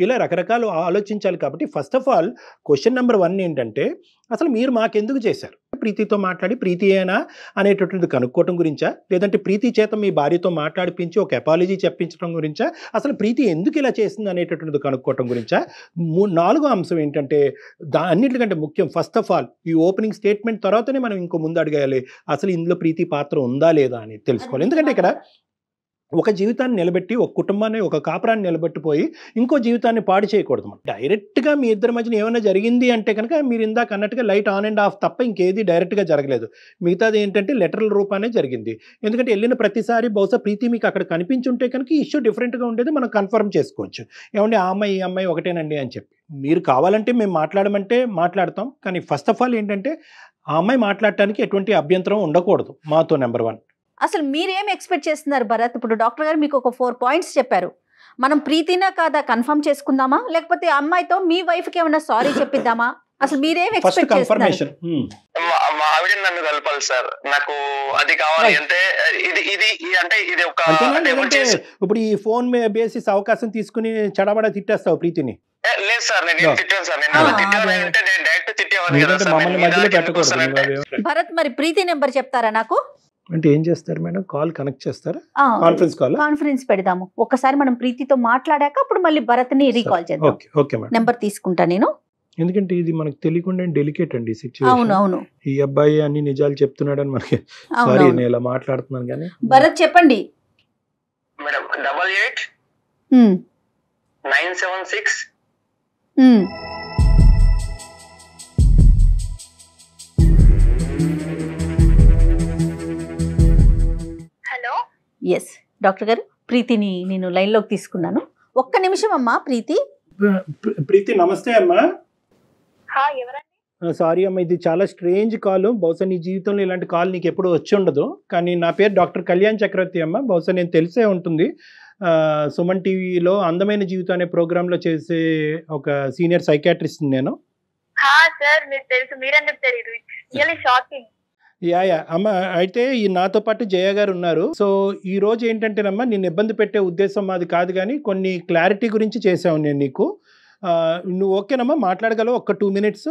ఇలా రకరకాలు ఆలోచించాలి. కాబట్టి first of all question number 1 ఏంటంటే అసలు మీరు మాకెందుకు చేశారు? ప్రీతితో మాట్లాడి ప్రీతి ఏనా అనేటటువంటిది కనుక్కోవటం గురించా, లేదంటే ప్రీతి చేత మీ భార్యతో మాట్లాడిపించి ఒక అపాలజీ చెప్పించడం గురించా, అసలు ప్రీతి ఎందుకు ఇలా చేసింది అనేటటువంటిది కనుక్కోవటం గురించా? 4వ అంశం ఏంటంటే అన్నిటికంటే ముఖ్యం, ఫస్ట్ ఆఫ్ ఆల్ ఈ ఓపెనింగ్ స్టేట్మెంట్ తర్వాతనే మనం ఇంకో ముందు అడగాలి అసలు ఇందులో ప్రీతి పాత్ర ఉందా లేదా అని తెలుసుకోవాలి. ఎందుకంటే ఇక్కడ ఒక జీవితాన్ని నిలబెట్టి ఒక కుటుంబాన్ని ఒక కాపురాన్ని నిలబెట్టిపోయి ఇంకో జీవితాన్ని పాడు చేయకూడదు. డైరెక్ట్గా మీ ఇద్దరి మధ్యన ఏమైనా జరిగింది అంటే కనుక మీరు ఇందాక అన్నట్టుగా లైట్ ఆన్ అండ్ ఆఫ్ తప్ప ఇంకేది డైరెక్ట్గా జరగలేదు. మిగతాది ఏంటంటే లెటరల్ రూపానే జరిగింది. ఎందుకంటే వెళ్ళిన ప్రతిసారి బహుశా ప్రీతి మీకు అక్కడ కనిపించుంటే కనుక ఈ ఇష్యూ డిఫరెంట్గా ఉండేది, మనం కన్ఫర్మ్ చేసుకోవచ్చు. ఏమంటే ఆ అమ్మాయి ఈ అమ్మాయి ఒకటేనండి అని చెప్పి మీరు కావాలంటే మేము మాట్లాడమంటే మాట్లాడతాం. కానీ ఫస్ట్ ఆఫ్ ఆల్ ఏంటంటే ఆ అమ్మాయి మాట్లాడటానికి ఎటువంటి అభ్యంతరం ఉండకూడదు మాతో. నెంబర్ 1 అసలు మీరేం ఎక్స్పెక్ట్ చేస్తున్నారు భరత్? ఇప్పుడు డాక్టర్ గారు మీకు ఒక 4 పాయింట్స్ చెప్పారు. మనం ప్రీతినా కాదా కన్ఫర్మ్ చేసుకుందామా, లేకపోతే అమ్మాయితో మీ వైఫ్ కి ఏమైనా సారీ చెప్పిద్దామా? అసలు మీరేం ఎక్స్పెక్ట్ చేస్తున్నారు? మా ఆవిడ నన్ను కలపాలి సార్, నాకు అది కావాలి. అంటే ఇది అంటే ఇది ఒక ఇప్పుడు ఈ ఫోన్ బేసిస్ అవకాశం తీసుకుని చడబడ తిట్టేస్తావు ప్రీతిని? లేదు సార్, నేను తిట్టాను సార్. నేను డైరెక్ట్ తిట్టేవాడిని కదా. భరత్ మరి ప్రీతి నెంబర్ చెప్తారా నాకు? అంటే ఏం చేస్తారు మేడం? కాల్ కనెక్ట్ చేస్తారా? కాన్ఫరెన్స్ పెడదాము. ఒకసారి మనం ప్రీతితో మాట్లాడాక అప్పుడు మళ్ళీ భరత్ ని రీకాల్ చేద్దాం. ఓకే మేడం, నెంబర్ తీసుకుంటా నేను. ఎందుకంటే ఇది మనకు తెలియకుండా డెలికేట్ అండి సిచ్యువేషన్. అవును, ఈ అబ్బాయి అన్ని నిజాలు చెప్తున్నాడని మనకి సారీ నేను ఇలా మాట్లాడుతున్నాను. కానీ భరత్ చెప్పండి మేడం. 88 976 ఎస్ డాక్టర్ గారు, ప్రీతిని నేను లైన్ లోకి తీసుకున్నాను. ఒక్క నిమిషం అమ్మా. ప్రీతి నమస్తే అమ్మా. సారీ అమ్మా, ఇది చాలా స్ట్రేంజ్ కాల్. బహుశా నీ జీవితంలో ఇలాంటి కాల్ నీకు ఎప్పుడు వచ్చి ఉండదు. కానీ నా పేరు డాక్టర్ కళ్యాణ్ చక్రవర్తి అమ్మ. బహుశా నేను తెలిసే ఉంటుంది. సుమన్ టీవీలో అందమైన జీవితం అనే ప్రోగ్రాంలో చేసే ఒక సీనియర్ సైకాట్రిస్ట్ నేను. యా అమ్మ, అయితే ఈ నాతో పాటు జయ గారు ఉన్నారు. సో ఈ రోజు ఏంటంటేనమ్మా, నేను ఇబ్బంది పెట్టే ఉద్దేశం మాది కాదు, కానీ కొన్ని క్లారిటీ గురించి చేసావు నేను నీకు. నువ్వు ఓకేనమ్మా, మాట్లాడగలవు ఒక 2 minutes?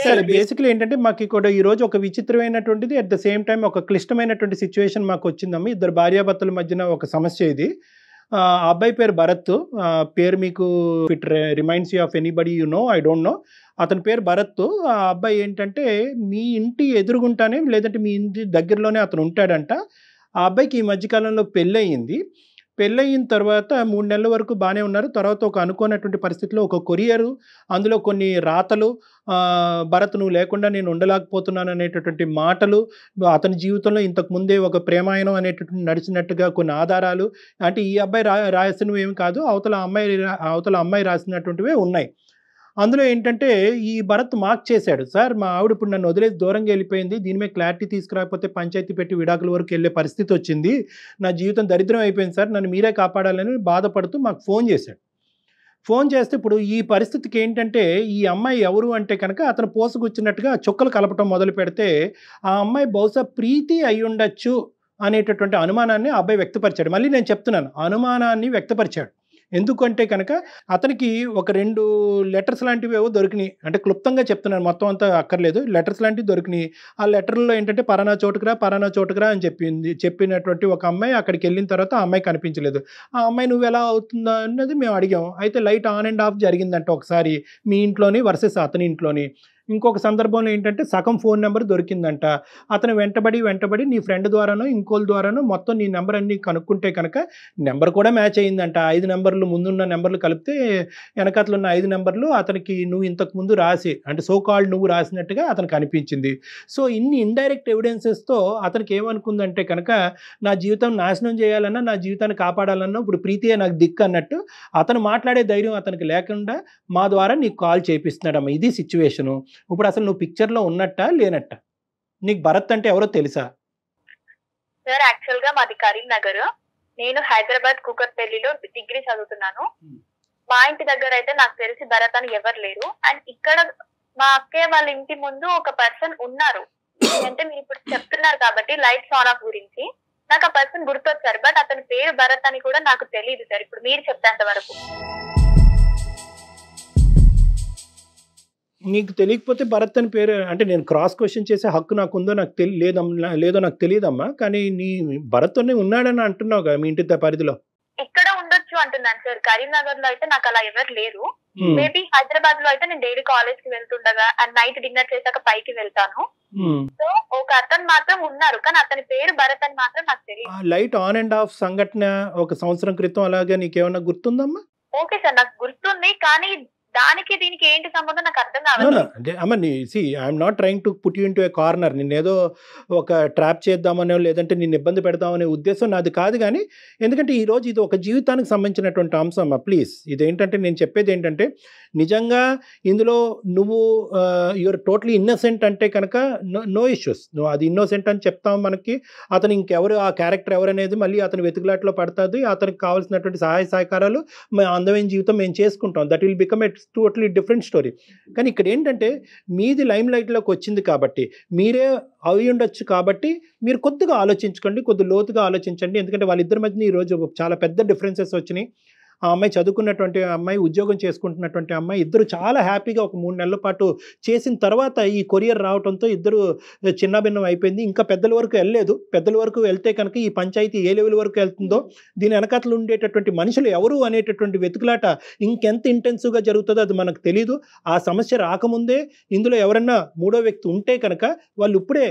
సరే, బేసిక్లీ ఏంటంటే మాకు ఇక్కడ ఈ రోజు ఒక విచిత్రమైనటువంటిది, అట్ ద సేమ్ టైం ఒక క్లిష్టమైనటువంటి సిచ్యువేషన్ మాకు వచ్చిందమ్మా. ఇద్దరు భార్యాభర్తల మధ్యన ఒక సమస్య ఇది. ఆ అబ్బాయి పేరు భరత్. పేరు మీకు it reminds you of anybody you know, I don't know. అతని పేరు భరత్. ఆ అబ్బాయి ఏంటంటే మీ ఇంటి ఎదురుగుంటానే లేదంటే మీ ఇంటి దగ్గరలోనే అతను ఉంటాడంట. ఆ అబ్బాయికి ఈ మధ్యకాలంలో పెళ్ళయింది. పెళ్ళయిన తర్వాత 3 నెలల వరకు బాగానే ఉన్నారు. తర్వాత ఒక అనుకోనటువంటి పరిస్థితిలో ఒక కొరియరు, అందులో కొన్ని రాతలు, భరత్ నువ్వు లేకుండా నేను ఉండలేకపోతున్నాను అనేటటువంటి మాటలు, అతని జీవితంలో ఇంతకు ముందే ఒక ప్రేమాయణం అనేటటువంటి నడిచినట్టుగా కొన్ని ఆధారాలు, అంటే ఈ అబ్బాయి రాసినవి ఏమి కాదు, అవతల అమ్మాయి రాసినటువంటివే ఉన్నాయి. అందులో ఏంటంటే ఈ భరత్ మార్క్ చేశాడు, సార్ మా ఆవిడ ఇప్పుడు నన్ను వదిలేసి దూరంగా వెళ్ళిపోయింది, దీని మీద క్లారిటీ తీసుకురాకపోతే పంచాయతీ పెట్టి విడాకుల వరకు వెళ్ళే పరిస్థితి వచ్చింది, నా జీవితం దరిద్రం అయిపోయింది సార్, నన్ను మీరే కాపాడాలని బాధపడుతూ మాకు ఫోన్ చేశాడు. ఫోన్ చేస్తే ఇప్పుడు ఈ పరిస్థితికి ఏంటంటే ఈ అమ్మాయి ఎవరు అంటే కనుక అతను పోసుకొచ్చినట్టుగా చుక్కలు కలపటం మొదలు పెడితే ఆ అమ్మాయి బహుశా ప్రీతి అయి ఉండొచ్చు అనేటటువంటి అనుమానాన్ని ఆ అబ్బాయి వ్యక్తపరిచాడు. మళ్ళీ నేను చెప్తున్నాను, అనుమానాన్ని వ్యక్తపరిచాడు. ఎందుకంటే కనుక అతనికి ఒక 2 లెటర్స్ లాంటివి ఏవో దొరికినాయి. అంటే క్లుప్తంగా చెప్తున్నాను, మొత్తం అంతా అక్కర్లేదు. లెటర్స్ లాంటివి దొరికినాయి. ఆ లెటర్లో ఏంటంటే పలానా చోటుకురా అని చెప్పినటువంటి ఒక అమ్మాయి అక్కడికి వెళ్ళిన తర్వాత ఆ అమ్మాయి కనిపించలేదు. ఆ అమ్మాయి నువ్వు ఎలా అవుతుందా అన్నది మేము అడిగాం. అయితే లైట్ ఆన్ అండ్ ఆఫ్ జరిగిందంట ఒకసారి మీ ఇంట్లోని వర్సెస్ అతని ఇంట్లోని. ఇంకొక సందర్భంలో ఏంటంటే సగం ఫోన్ నెంబర్ దొరికిందంట. అతను వెంటబడి నీ ఫ్రెండ్ ద్వారానో ఇంకోళ్ళ ద్వారానో మొత్తం నీ నెంబర్ అన్ని కనుక్కుంటే కనుక నెంబర్ కూడా మ్యాచ్ అయ్యిందంట. 5 నెంబర్లు ముందున్న నెంబర్లు కలిపితే వెనకతలు ఉన్న 5 నెంబర్లు అతనికి నువ్వు ఇంతకు ముందు రాసి, అంటే సో కాల్డ్ నువ్వు రాసినట్టుగా అతనికి అనిపించింది. సో ఇన్ని ఇండైరెక్ట్ ఎవిడెన్సెస్తో అతనికి ఏమనుకుందంటే కనుక నా జీవితం నాశనం చేయాలన్నా, నా జీవితాన్ని కాపాడాలన్నా ఇప్పుడు ప్రీతియే నాకు దిక్కు అన్నట్టు అతను మాట్లాడే ధైర్యం అతనికి లేకుండా మా ద్వారా నీకు కాల్ చేపిస్తున్నాడమ్మా. ఇది సిచ్యువేషను. ఇప్పుడు అసలు నువ్వు పిక్చర్లో ఉన్నట్టా లేనట్టా? నీకు భరత్ అంటే ఎవరో తెలుసా? సార్ యాక్చువల్ గా మాది కరీంనగర్, నేను హైదరాబాద్ కూకట్పల్లిలో డిగ్రీ చదువుతున్నాను. మా ఇంటి దగ్గర అయితే నాకు తెలిసి భరత్ అని ఎవరు లేరు. అండ్ ఇక్కడ మా అక్కయ్య వాళ్ళ ఇంటి ముందు ఒక పర్సన్ ఉన్నారు. అంటే మీరు ఇప్పుడు చెప్తున్నారు కాబట్టి లైట్స్ ఆన్ ఆఫ్ గురించి నాకు ఆ పర్సన్ గుర్తొచ్చారు. బట్ అతని పేరు భరత్ అని కూడా నాకు తెలియదు సార్, ఇప్పుడు మీరు చెప్తేంత వరకు. నీకు తెలియకపోతే భరత్ అని పేరు అంటే నేను క్రాస్ క్వశ్చన్ చేసే హక్కు నాకు ఉందో నాకు లేదో నాకు తెలియదమ్మా. కానీ నీ భరత్ అని ఉన్నాడని అంటున్నావు కదా మీ ఇంటి పరిధిలో. ఇక్కడ ఉండొచ్చు అంటున్నాను సార్. కరీంనగర్ లో అయితే నాకు అలా ఎవరు లేరు. మేబీ హైదరాబాద్ లో అయితే నేను డైలీ కాలేజ్ కి వెళ్తుండగా అండ్ నైట్ డిన్నర్ చేశాక పైకి వెళ్తాను. సో ఒక అతను మాత్రం ఉన్నారు, కానీ అతని పేరు భరత్ అని మాత్రం నాకు తెలియదు. లైట్ ఆన్ అండ్ ఆఫ్ సంఘటన 1 సంవత్సరం క్రితం అలాగే నీకేమన్నా గుర్తుందమ్మా? ఓకే సార్, నాకు గుర్తుంది, కానీ దానికి దీనికి ఏంటి సంబంధం నాకు అర్థం కావాలి. అంటే అమ్మ I'm not trying to put you into A corner. నిన్నేదో ఒక ట్రాప్ చేద్దామనో లేదంటే నిన్ను ఇబ్బంది పెడదామనే ఉద్దేశం నాది కాదు. కానీ ఎందుకంటే ఈరోజు ఇది ఒక జీవితానికి సంబంధించినటువంటి అంశం అమ్మా. ప్లీజ్ ఇదేంటంటే నేను చెప్పేది ఏంటంటే నిజంగా ఇందులో నువ్వు యువర్ టోటలీ ఇన్నోసెంట్ అంటే కనుక నో ఇష్యూస్. నువ్వు అది ఇన్నోసెంట్ అని చెప్తాం మనకి. అతను ఇంకెవరు ఆ క్యారెక్టర్ ఎవరు అనేది మళ్ళీ అతని వెతుకులాట్లో పడుతుంది. అతనికి కావాల్సినటువంటి సహాయ సహకారాలు అందమైన జీవితం మేము చేసుకుంటాం. That will become a totally different story. కానీ ఇక్కడ ఏంటంటే మీది లైమ్ లైట్లోకి వచ్చింది కాబట్టి మీరే అవి ఉండొచ్చు కాబట్టి మీరు కొద్దిగా ఆలోచించుకోండి, కొద్ది లోతుగా ఆలోచించండి. ఎందుకంటే వాళ్ళిద్దరి మధ్య ఈరోజు చాలా పెద్ద డిఫరెన్సెస్ వచ్చినాయి. ఆ అమ్మాయి చదువుకున్నటువంటి అమ్మాయి, ఉద్యోగం చేసుకుంటున్నటువంటి అమ్మాయి, ఇద్దరు చాలా హ్యాపీగా ఒక 3 నెలల పాటు చేసిన తర్వాత ఈ కొరియర్ రావడంతో ఇద్దరు చిన్నభిన్నం అయిపోయింది. ఇంకా పెద్దల వరకు వెళ్ళలేదు. పెద్దల వరకు వెళ్తే కనుక ఈ పంచాయతీ ఏ లెవెల్ వరకు వెళ్తుందో, దీని వెనకాతలు ఉండేటటువంటి మనుషులు ఎవరు అనేటటువంటి వెతుకులాట ఇంకెంత ఇంటెన్సివ్గా జరుగుతుందో అది మనకు తెలీదు. ఆ సమస్య రాకముందే ఇందులో ఎవరన్నా 3వ వ్యక్తి ఉంటే కనుక వాళ్ళు ఇప్పుడే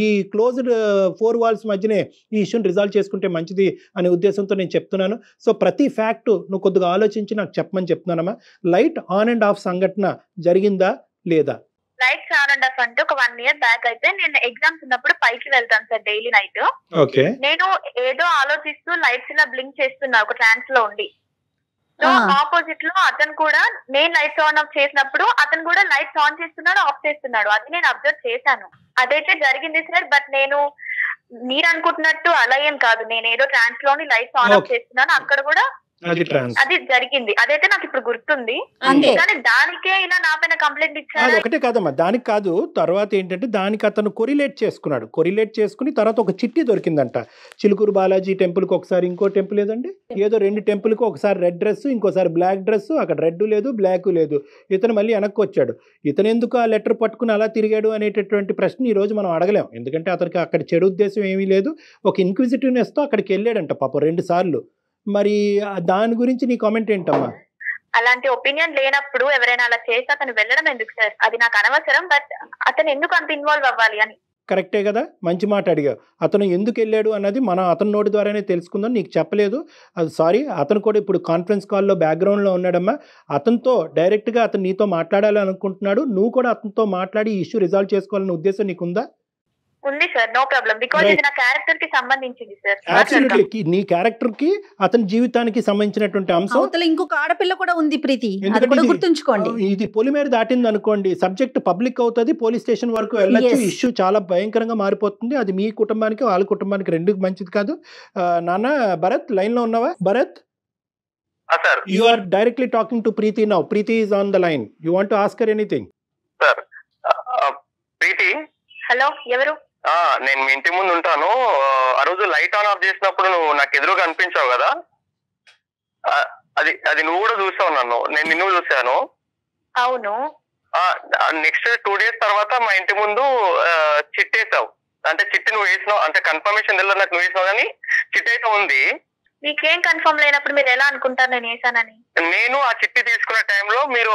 ఈ క్లోజ్డ్ 4 వాల్స్ మధ్యనే ఈ ఇష్యూని రిజాల్వ్ చేసుకుంటే మంచిది అనే ఉద్దేశంతో నేను చెప్తున్నాను. సో ప్రతి ఫ్యాక్ట్ నువ్వు కొద్దిగా ఆలోచించి నాకు చెప్పమని చెప్తున్నానమ్మా. లైట్ ఆన్ అండ్ ఆఫ్ సంఘటన జరిగిందా లేదా? లైట్స్ ఆన్ అండ్ ఆఫ్ అంటే ఒక 1 year బ్యాక్ అయితే నేను ఎగ్జామ్స్ ఉన్నప్పుడు పైకి వెళ్తాను సార్ డైలీ నైట్. ఓకే. నేను ఏదో ఆలోచిస్తూ లైట్స్ ఇలా బ్లింక్ చేస్తున్నా ఒక ట్రాన్స్ లో ఉండి. సో ఆపోజిట్ లో అతను కూడా నేను లైట్స్ ఆన్ ఆఫ్ చేసినప్పుడు అతను కూడా లైట్స్ ఆన్ చేస్తున్నాడు, ఆఫ్ చేస్తున్నాడు. అది నేను అబ్జర్వ్ చేశాను. అదైతే జరిగింది సార్. బట్ నేను మీరు అనుకుంటున్నట్టు అలా ఏం కాదు. నేను ఏదో ట్రాన్స్ లోని లైట్స్ ఆన్ ఆఫ్ చేస్తున్నాను, అక్కడ కూడా అది జరిగింది. అదైతే నాకు ఇప్పుడు గుర్తుంది. కానీ దానికే ఇలా నా పైన కంప్లైంట్ ఇచ్చారు. ఒకటే కాదమ్మా, దానికి కాదు. తర్వాత ఏంటంటే దానికి అతను కొరిలేట్ చేసుకుని తర్వాత ఒక చిట్టి దొరికిందంట. చిలుకూరు బాలాజీ టెంపుల్కి ఒకసారి, ఇంకో టెంపుల్ ఏదండి, ఏదో 2 టెంపుల్కి ఒకసారి రెడ్ డ్రెస్, ఇంకోసారి బ్లాక్ డ్రెస్. అక్కడ రెడ్ లేదు, బ్లాక్ లేదు. ఇతను మళ్ళీ వెనక్కి వచ్చాడు. ఇతను ఎందుకు ఆ లెటర్ పట్టుకుని అలా తిరిగాడు అనేటటువంటి ప్రశ్న ఈ రోజు మనం అడగలేం. ఎందుకంటే అతనికి అక్కడ చెడు ఉద్దేశం ఏమీ లేదు. ఒక ఇన్క్విజిటివ్నెస్తో అక్కడికి వెళ్ళాడంట పాపం 2 సార్లు. మరి దాని గురించి నీ కామెంట్ ఏంటమ్మా? అలాంటి ఒపీనియన్ లేనప్పుడు ఎవరైనా అలా చేస్తే అతను వెళ్ళడం ఎందుకు సార్? అది నాకు అనవసరం, బట్ అతను ఎందుకు అంత ఇన్వాల్వ్ అవ్వాలి అని. కరెక్టే కదా, మంచి మాట అడిగావు. అతను ఎందుకు వెళ్ళాడు అన్నది మనం అతని నోటి ద్వారానే తెలుసుకుందాం. నీకు చెప్పలేదు అది సారీ. అతను కూడా ఇప్పుడు కాన్ఫరెన్స్ కాల్లో బ్యాక్గ్రౌండ్లో ఉన్నాడమ్మా. అతనితో డైరెక్ట్గా అతను నీతో మాట్లాడాలని అనుకుంటున్నాడు. నువ్వు కూడా అతనితో మాట్లాడి ఈ ఇష్యూ రిజాల్వ్ చేసుకోవాలనే ఉద్దేశం నీకుందా? ఉంది సార్, నో ప్రాబ్లం, బికాజ్ ఇది నా క్యారెక్టర్ కి సంబంధించింది సార్. అబ్సల్యూట్లీ నీ క్యారెక్టర్ కి అతని జీవితానికి సంబంధించినటువంటి అంశం. ఇంకొక ఆడపిల్ల కూడా ఉంది ప్రీతి, అది కూడా గుర్తుంచుకోండి. ఇది పొలిమేర దాటింది అనుకోండి, సబ్జెక్ట్ పబ్లిక్ అవుతుంది, పోలీస్ స్టేషన్ వరకు వెళ్ళొచ్చు, ఇష్యూ చాలా భయంకరంగా మారిపోతుంది. అది మీ కుటుంబానికి వాళ్ళ కుటుంబానికి రెండు మంచిది కాదు. నాన్న భరత్ లైన్ లో ఉన్నావా? Bharat, you are directly talking to Preethi now. Preethi is on the line. You want to ask her anything? Sir Preethi. Hello, ఎవరు? నేను మీ ఇంటి ముందు ఉంటాను. ఆ రోజు లైట్ ఆన్ ఆఫ్ చేసినప్పుడు నువ్వు నాకు ఎదురుగా అనిపించావు కదా, అది నువ్వు కూడా చూసావు నన్ను, నేను నిన్ను చూసాను. అవును. నెక్స్ట్ 2 days తర్వాత మా ఇంటి ముందు చిట్టేసావు. అంటే చిట్టి నువ్వు వేసినావు, అంటే కన్ఫర్మేషన్ తెలియదు నాకు, నువ్వు వేసినావు కానీ చిట్టి అయితే ఉంది. మీకేం కన్ఫర్మ్ లేనప్పుడు మీరు ఎలా అనుకుంటారు నేను వేసానని? నేను ఆ చిట్టి తీసుకునే టైంలో మీరు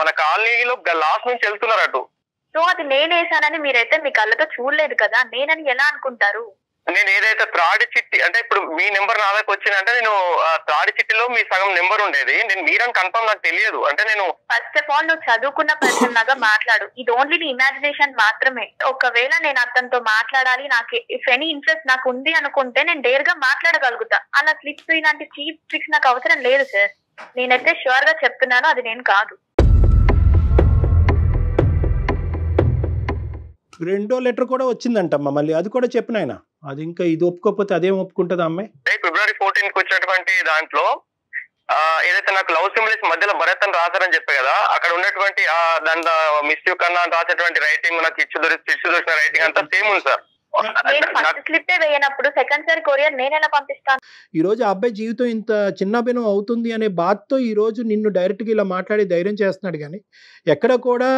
మన కాలనీలో లాస్ట్ నుంచి వెళ్తున్నారు అటు. సో అది నేను వేసానని మీరైతే మీ కళ్ళతో చూడలేదు కదా, నేనని ఎలా అనుకుంటారు? నేను ఏదైతే త్రాడి చిట్టి, అంటే ఇప్పుడు మీ నెంబర్ నా దగ్గర వచ్చిందంటే నేను త్రాడి చిట్టిలో మీ సగం నెంబర్ ఉండేది. నేను మీరని కన్ఫర్మ్ నాకు తెలియదు. అంటే నేను ఫస్ట్ ఆఫ్ ఆల్ నువ్వు చదువుకున్న పర్సన్ లాగా మాట్లాడు. ఇది ఓన్లీ నీ ఇమాజినేషన్ మాత్రమే. ఒకవేళ నేను అతనితో మాట్లాడాలి, నాకు ఇఫ్ ఎనీ ఇంట్రెస్ట్ నాకు ఉంది అనుకుంటే నేను డేర్ గా మాట్లాడగలుగుతా. అలా స్లిప్స్ ఇలాంటి చీప్ ట్రిక్స్ నాకు అవసరం లేదు సార్. నేనైతే షూర్ గా చెప్తున్నాను, అది నేను కాదు. రెండో లెటర్ కూడా వచ్చిందంటమ్మా, మళ్ళీ అది కూడా చెప్పిన ఆయన. అది ఇంకా ఇది ఒప్పుకోకపోతే అదేం ఒప్పుకుంటుంది అమ్మాయి? February 14th వచ్చినటువంటి దాంట్లో ఏదైతే నాకు లవ్ సింబల్స్ మధ్యలో భరత్ అని రాశారని చెప్పే కదా, అక్కడ ఉన్నటువంటి దాంట్లో మిస్ యూ కన్నా రాసేటువంటి రైటింగ్, నాకు ఇచ్చు దొరికిన రైటింగ్ అంతా సేమ్ ఉంది సార్. ఈ రోజు ఆ అబ్బాయి జీవితం ఇంత చిన్నభిన్నం అవుతుంది అనే బాధతో ఈ రోజు నిన్ను డైరెక్ట్గా ఇలా మాట్లాడి ధైర్యం చేస్తున్నాడు. కానీ ఎక్కడ కూడా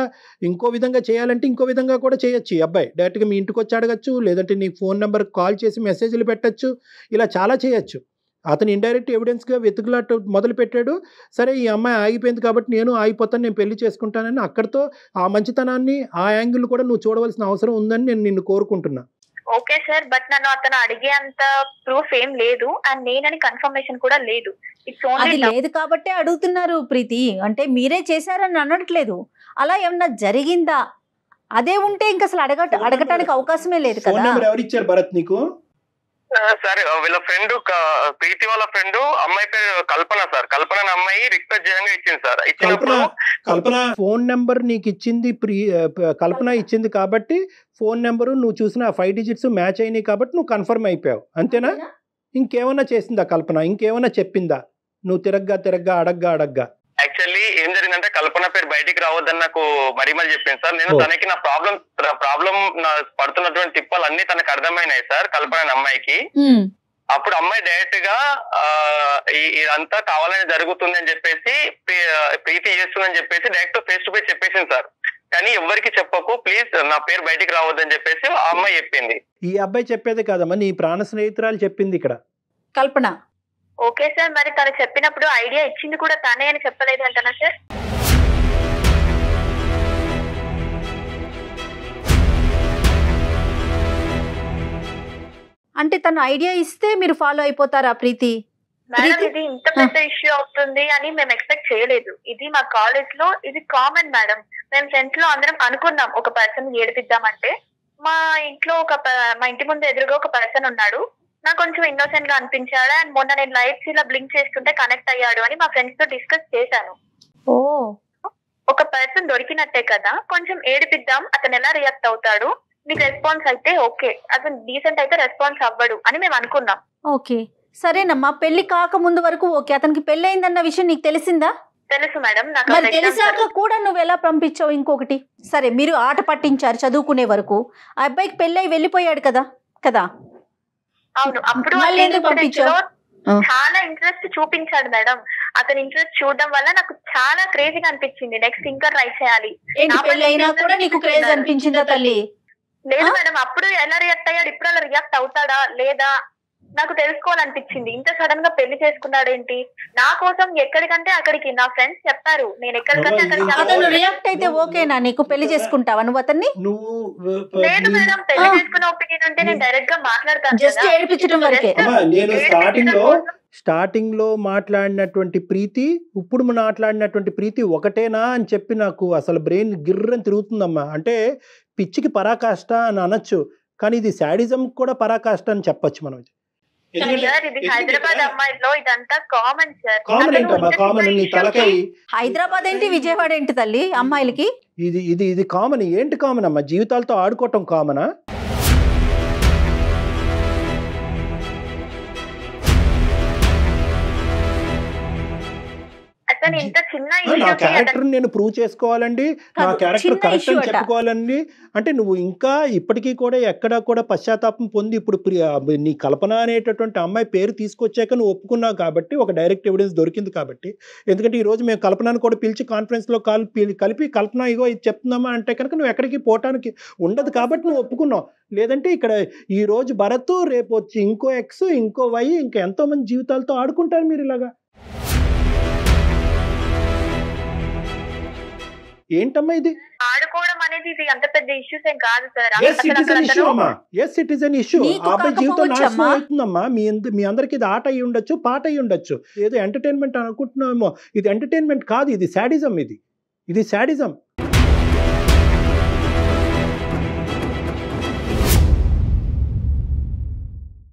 ఇంకో విధంగా చేయాలంటే ఇంకో విధంగా కూడా చేయొచ్చు. ఈ అబ్బాయి డైరెక్ట్గా మీ ఇంటికి వచ్చి అడగచ్చు, లేదంటే నీ ఫోన్ నెంబర్కి కాల్ చేసి మెసేజ్లు పెట్టచ్చు, ఇలా చాలా చేయొచ్చు. అతను ఇండైరెక్ట్ ఎవిడెన్స్గా వెతుకులాట మొదలు పెట్టాడు. సరే ఈ అమ్మాయి ఆగిపోయింది కాబట్టి నేను ఆగిపోతాను, నేను పెళ్లి చేసుకుంటానని అక్కడితో ఆ మంచితనాన్ని ఆ యాంగిల్ కూడా నువ్వు చూడవలసిన అవసరం ఉందని నేను నిన్ను కోరుకుంటున్నా. ఓకే సార్, బట్ నన్ను అతను అడిగే అంత ప్రూఫ్ ఏం లేదు, అండ్ నేనని కన్ఫర్మేషన్ కూడా లేదు. అది లేదు కాబట్టే అడుగుతున్నారు ప్రీతి. అంటే మీరే చేశారని అనట్లేదు, అలా ఏమన్నా జరిగిందా? అదే ఉంటే ఇంకా అసలు అడగటానికి అవకాశమే లేదు కదా. ఎవరిచ్చారు భరత్ నీకు? సార్ వీళ్ళ ఫ్రెండ్, ప్రీతి వాళ్ళ ఫ్రెండ్ అమ్మాయి పేరు కల్పన సార్. కల్పన అమ్మాయి రిక్వెస్ట్ చేయంగా ఇచ్చింది సార్. ఇచ్చినప్పుడు కల్పన ఫోన్ నెంబర్ నీకు ఇచ్చింది, కల్పన ఇచ్చింది కాబట్టి ఫోన్ నెంబరు నువ్వు చూసిన 5 digits మ్యాచ్ అయినాయి కాబట్టి నువ్వు కన్ఫర్మ్ అయిపోయావు, అంతేనా? ఇంకేమన్నా చేసిందా కల్పన? ఇంకేమన్నా చెప్పిందా నువ్వు తిరగ్గా అడగ్గా? యాక్చువల్లీ ఏం జరిగిందంటే కల్పన పేరు బయటికి రావద్దని నాకు మరీ చెప్పింది సార్. నేను తనకి నా ప్రాబ్లం నా పడుతున్నటువంటి తిప్పలు అన్ని తనకు అర్థమైనాయి సార్, కల్పన అమ్మాయికి. అప్పుడు అమ్మాయి డైరెక్ట్ గా ఇదంతా కావాలని జరుగుతుంది అని చెప్పేసి, ప్రీతి చేస్తుందని చెప్పేసి డైరెక్ట్ ఫేస్ టు ఫేస్ చెప్పేసింది సార్. కానీ ఎవరికి చెప్పకు ప్లీజ్, నా పేరు బయటికి రావద్దని చెప్పేసి ఆ అమ్మాయి చెప్పింది. ఈ అబ్బాయి చెప్పేది కాదమ్మా, నీ ప్రాణ స్నేహితురాలు చెప్పింది ఇక్కడ, కల్పన. ఓకే సార్, మరి తను చెప్పినప్పుడు ఐడియా ఇచ్చింది కూడా తనే అని చెప్పలేదు అంటనా సార్? అంటే తను ఐడియా ఇస్తే మీరు ఫాలో అయిపోతారా ప్రీతి? మేడం ఇది ఇంత పెద్ద ఇష్యూ అవుతుంది అని మేము ఎక్స్పెక్ట్ చేయలేదు. ఇది మా కాలేజ్ లో ఇది కామన్ మేడం. మేము ఫ్రెండ్స్ లో అందరం అనుకున్నాం ఒక పర్సన్ ఏడిపిద్దామంటే. మా ఇంటి ముందు ఎదురుగా ఒక పర్సన్ ఉన్నాడు, నాకు కొంచెం ఇన్నోసెంట్ గా అనిపించాడు. అండ్ మొన్న నేను లైట్స్ ఇలా బ్లింక్ చేస్తుంటే కనెక్ట్ అయ్యాడు అని మా ఫ్రెండ్స్ తో డిస్కస్ చేశాను. ఒక పర్సన్ దొరికినట్టే కదా, కొంచెం ఏడిపిద్దాం, అతను ఎలా రియాక్ట్ అవుతాడు, మీకు రెస్పాన్స్ అయితే ఓకే, అతను డీసెంట్ అయితే రెస్పాన్స్ అవ్వడు అని మేము అనుకున్నాం. ఓకే సరేనమ్మా, పెళ్లి కాక ముందు వరకు ఓకే. అతనికి పెళ్లి అయిందన్న విషయం నీకు తెలిసిందా? తెలుసు మేడం. నాకు తెలిసాక కూడా నువ్వు ఎలా పంపించావు? ఇంకొకటి, సరే మీరు ఆట పట్టించారు చదువుకునే వరకు, ఆ అబ్బాయికి పెళ్లి అయి వెళ్ళిపోయాడు కదా. అవును, అప్పుడు చాలా ఇంట్రెస్ట్ చూపించాడు మేడం. అతని ఇంట్రెస్ట్ చూడడం వల్ల నాకు చాలా క్రేజీగా అనిపించింది. నెక్స్ట్ ఇంకా ట్రై చేయాలి. అయినా కూడా నీకు క్రేజ్ అనిపించిందా తల్లి? లేదు మేడం, అప్పుడు ఎలా రియాక్ట్ అయ్యాడు, ఇప్పుడు అలా రియాక్ట్ అవుతాడా లేదా నాకు తెలుసుకోవాలనిపించింది. ఇంత సడన్ గా పెళ్లి చేసుకున్నాడేంటి, నా కోసం ఎక్కడికంటే అక్కడికి. నా ఫ్రెండ్స్ చెప్పారు నేను ఎక్కడికంటే అక్కడికి. రియాక్ట్ అయితే ఓకేనా నీకు? పెళ్లి చేసుకుంటావా నువ్వు అతన్ని? లేదు మేడం, పెళ్లి చేసుకునే ఒపీనియన్ ఉంటే నేను డైరెక్ట్ గా మాట్లాడతాను. జస్ట్ ఏడిపించడం వరకే. నేను స్టార్టింగ్ లో మాట్లాడినటువంటి ప్రీతి ఇప్పుడు మాట్లాడినటువంటి ప్రీతి ఒకటేనా అని చెప్పి నాకు అసలు బ్రెయిన్ గిర్రని తిరుగుతుందమ్మా. అంటే పిచ్చికి పరాకాష్ట అని అనొచ్చు, కానీ ఇది శాడిజం కూడా పరాకాష్ట అని చెప్పొచ్చు మనం. హైదరాబాద్ అమ్మాయిలో ఇదంతా కామన్ సార్. కామన్ ఏంటమ్మా? కామన్ నీ తలకాయ. హైదరాబాద్ ఏంటి, విజయవాడ ఏంటి తల్లి అమ్మాయిలకి? ఇది కామన్. ఏంటి కామన్ అమ్మా? జీవితాలతో ఆడుకోవటం కామనా? నా క్యారెక్టర్ నేను ప్రూవ్ చేసుకోవాలండి, నా క్యారెక్టర్ కరెక్ట్ అని చెప్పుకోవాలండి. అంటే నువ్వు ఇంకా ఇప్పటికీ కూడా ఎక్కడా కూడా పశ్చాత్తాపం పొంది ఇప్పుడు నీ కల్పన అనేటటువంటి అమ్మాయి పేరు తీసుకొచ్చాక నువ్వు ఒప్పుకున్నావు కాబట్టి ఒక డైరెక్ట్ ఎవిడెన్స్ దొరికింది కాబట్టి. ఎందుకంటే ఈ రోజు మేము కల్పనను కూడా పిలిచి కాన్ఫరెన్స్లో కలిపి కల్పన ఇగో ఇది చెప్తున్నామా అంటే కనుక నువ్వు ఎక్కడికి పోవటానికి ఉండదు కాబట్టి నువ్వు ఒప్పుకున్నావు. లేదంటే ఇక్కడ ఈ రోజు భరత్, రేపు వచ్చి ఇంకో ఎక్స్, ఇంకో వై, ఇంకా ఎంతో మంది జీవితాలతో ఆడుకుంటారు మీరు ఇలాగా. ఏంటమ్మా ఇది? ఆడుకోవడం అనేది ఇది అంత పెద్ద ఇష్యూస్ ఏం కాదు sir. Yes it is an issue. అబ్బాయి జీవితం నాశనం అవుతుందమ్మా. మీ అందరికి ఇది ఆట అయ్యి ఉండొచ్చు, పాట అయ్యి ఉండొచ్చు, ఏదో ఎంటర్టైన్మెంట్ అనుకుంటున్నామేమో. ఇది ఎంటర్టైన్మెంట్ కాదు, ఇది శాడిజం. ఇది శాడిజం.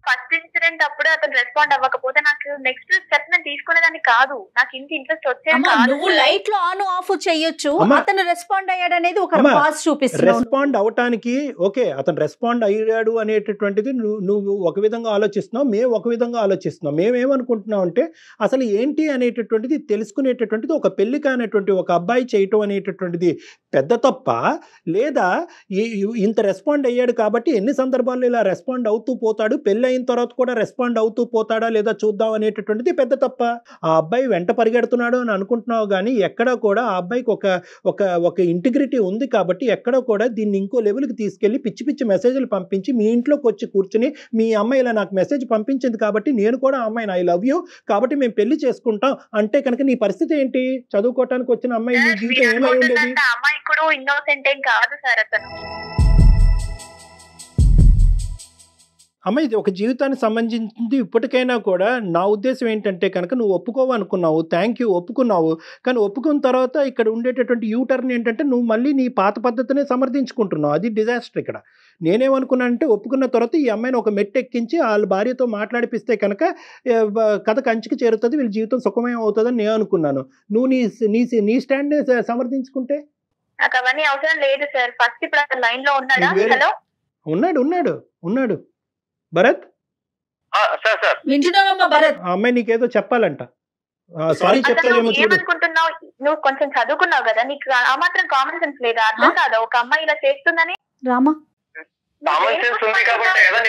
ఫస్ట్ ఇన్సిడెంట్ అప్పుడు అతను రెస్పాండ్ అవ్వకపోతే నాకు నెక్స్ట్ స్టెప్ నేను తీసుకునేదాన్ని కాదు. నాకు ఇంత ఇంట్రెస్ట్ వచ్చేది కాదు. నువ్వు లైట్ లో ఆన్ ఆఫ్ చేయొచ్చు, అతను రెస్పాండ్ అయ్యాడు అనేది ఒక పాస్ చూపిస్తుంది. రెస్పాండ్ అవటానికి ఓకే, అతను రెస్పాండ్ అయ్యాడు అనేటటువంటిది నువ్వు ఒక విధంగా ఆలోచిస్తున్నావు, మేము ఒక విధంగా ఆలోచిస్తున్నాం. మేమేమనుకుంటున్నాం అంటే అసలు ఏంటి అనేటటువంటిది తెలుసుకునేటటువంటిది ఒక పెళ్లి కానటువంటి ఒక అబ్బాయి చేయటం అనేటటువంటిది పెద్ద తప్ప, లేదా ఇంత రెస్పాండ్ అయ్యాడు కాబట్టి ఎన్ని సందర్భాల్లో ఇలా రెస్పాండ్ అవుతూ పోతాడు, పెళ్లి అయిన తర్వాత కూడా రెస్పాండ్ అవుతూ పోతాడా లేదా చూద్దాం అనేటటువంటిది పెద్ద తప్ప. ఆ అబ్బాయి వెంట పరిగెడుతున్నాడు అని అనుకుంటున్నావు, కానీ ఎక్కడా కూడా ఆ అబ్బాయికి ఒక ఇంటిగ్రిటీ ఉంది కాబట్టి ఎక్కడా కూడా దీన్ని ఇంకో లెవెల్కి తీసుకెళ్లి పిచ్చి పిచ్చి మెసేజ్లు పంపించి మీ ఇంట్లోకి వచ్చి కూర్చుని మీ అమ్మాయి ఇలా నాకు మెసేజ్ పంపించింది కాబట్టి నేను కూడా అమ్మాయిని ఐ లవ్ యూ కాబట్టి మేము పెళ్లి చేసుకుంటాం అంటే కనుక నీ పరిస్థితి ఏంటి? చదువుకోవటానికి వచ్చిన అమ్మాయి నీ జీవితం ఏమై ఉండేది? అమ్మాయి కూడా ఇన్నోసెంట్ ఏం కాదు సార్ అతను. అమ్మ ఇది ఒక జీవితానికి సంబంధించింది. ఇప్పటికైనా కూడా నా ఉద్దేశం ఏంటంటే కనుక నువ్వు ఒప్పుకోవనుకున్నావు, థ్యాంక్ యూ, ఒప్పుకున్నావు. కానీ ఒప్పుకున్న తర్వాత ఇక్కడ ఉండేటటువంటి యూటర్న్ ఏంటంటే నువ్వు మళ్ళీ నీ పాత పద్ధతినే సమర్థించుకుంటున్నావు. అది డిజాస్టర్ ఇక్కడ. నేనేమనుకున్నానంటే ఒప్పుకున్న తర్వాత ఈ అమ్మాయిని ఒక మెట్టు ఎక్కించి వాళ్ళ భార్యతో మాట్లాడిపిస్తే కనుక కథ కంచికి చేరుతుంది, వీళ్ళ జీవితం సుఖమయం అవుతుందని నేను అనుకున్నాను. నువ్వు నీ స్టాండ్ సమర్థించుకుంటే నాకు అవన్నీ అవసరం లేదు సార్. ఫస్ట్ ఇప్పుడు లైన్ లో ఉన్నాడా? హలో, ఉన్నాడు భరత్. వింటున్నావమ్మా భరత్? ఆ అమ్మాయి నీకేదో చెప్పాలంట. సారీ చెప్తానేమో చూడు. ఏమనుకుంటున్నావు? నువ్వు కొంచెం చదువుకున్నావు కదా, నీకు ఆ మాత్రం కామన్ సెన్స్ లేదా? అర్థం కాదా ఒక అమ్మాయి ఇలా చేస్తుందని? రామా, కామన్ సెన్స్ ఉంది కాబట్టి కదా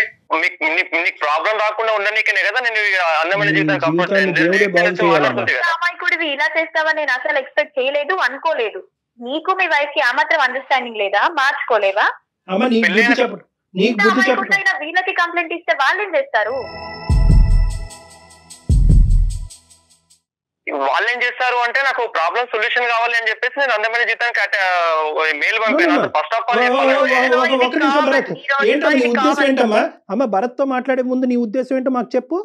నీకు ప్రాబ్లం రాకుండా ఉండనీకనే కదా నేను అందమైన జీవితం. అమ్మాయికుడివి ఇలా చేస్తావని నేను అసలు ఎక్స్పెక్ట్ చేయలేదు, అనుకోలేదు. నీకు మీ వైఫ్ కి ఆ మాత్రం అండర్స్టాండింగ్ లేదా? మార్చుకోలేవా? వీళ్ళకి కంప్లైంట్ ఇస్తే వాళ్ళు ఏం చేస్తారు? వాళ్ళేం చేస్తారు అంటే నాకు ప్రాబ్లం సొల్యూషన్ కావాలి అని చెప్పేసి నేను అందమైన జీతానికి మెయిల్ పంపాను. ఫస్ట్ ఆఫ్ ఆల్ అమ్మ భరత్ తో మాట్లాడే ముందు నీ ఉద్దేశం ఏంటో మాకు చెప్పు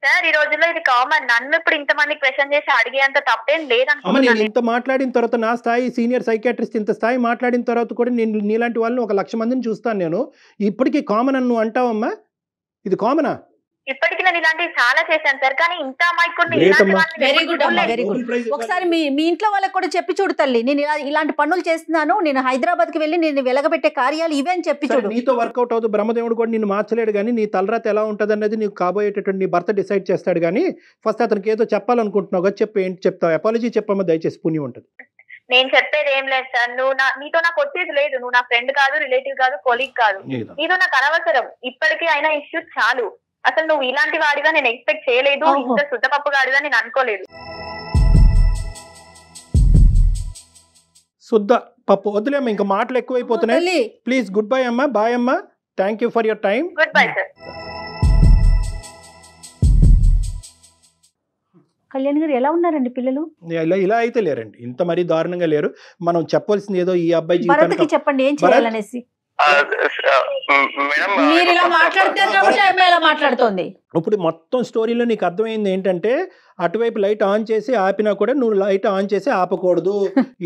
సార్. ఈ రోజుల్లో ఇది కామన్. నన్ను ఇప్పుడు ఇంతమంది క్వశ్చన్ చేసి అడిగేంత తప్పేం లేదమ్మా. నేను ఇంత మాట్లాడిన తర్వాత నా స్థాయి సీనియర్ సైకాట్రిస్ట్ ఇంత స్థాయి మాట్లాడిన తర్వాత కూడా నేను నీలాంటి వాళ్ళని 1,00,000 మందిని చూస్తాను. నేను ఇప్పటికీ కామన్ అని నువ్వు అంటావమ్మా? ఇది కామనా? ఇప్పటికి నేను ఇలాంటివి చాలా చేశాను సార్, కానీ ఇంత వెరీ గుడ్ అమ్మా, వెరీ గుడ్. ఒకసారి మీ ఇంట్లో వాళ్ళకి కూడా చెప్పి చూడు తల్లి, నేను ఇలాంటి పనులు చేస్తున్నాను, నేను హైదరాబాద్ కి వెళ్ళి నేను వెలగబెట్టే కార్యాలు ఇవే అని చెప్పి చూడు. నీతో వర్కౌట్ అవుతుంది. బ్రహ్మదేవుడు కూడా నిన్ను మార్చలేడు, కానీ నీ తలరాత ఎలా ఉంటుంది అనేది నీకు కాబోయేటటువంటి నీ భర్త డిసైడ్ చేస్తాడు. కానీ ఫస్ట్ అతనికి ఏదో చెప్పాలనుకుంటున్నావు కదా, చెప్పి ఏంటి చెప్తావు? అపాలజీ చెప్పమ్మా దయచేసి, పుణ్యం ఉంటుంది. నేను చెప్పేది ఏం లేదు సార్. నీతో నాకు వచ్చేది లేదు. నువ్వు నా ఫ్రెండ్ కాదు, రిలేటివ్ కాదు, కొలీగ్ కాదు. నీతో నాకు అనవసరం. ఇప్పటికీ అయినా ఇష్యూస్ చాలు. అసలు నువ్వు ఇలాంటి వాడిగా నేను ఎక్స్పెక్ట్ చేయలేదు, ఇంత శుద్ధపప్పు గాడిగా నేను అనుకోలేదు. శుద్ధ పప్పు వదిలేమ్మా, ఇంకా మాటలు ఎక్కువైపోతున్నాయి. ప్లీజ్ గుడ్ బై అమ్మా, బాయ్ అమ్మా, thank you for your time. Good bye sir. Kalyan గారు ఎలా ఉన్నారండి పిల్లలు? ఇలా అయితే లేరండి, ఇంత మరీ దారుణంగా లేరు. మనం చెప్పాల్సింది ఏదో ఈ అబ్బాయి భరత్కి చెప్పండి ఏం చేయాలనేసి. మీరు ఇలా మాట్లాడుతారు కాబట్టి ఆమె ఇలా మాట్లాడుతోంది. ఇప్పుడు మొత్తం స్టోరీలో నీకు అర్థమైంది ఏంటంటే, అటువైపు లైట్ ఆన్ చేసి ఆపినా కూడా నువ్వు లైట్ ఆన్ చేసి ఆపకూడదు.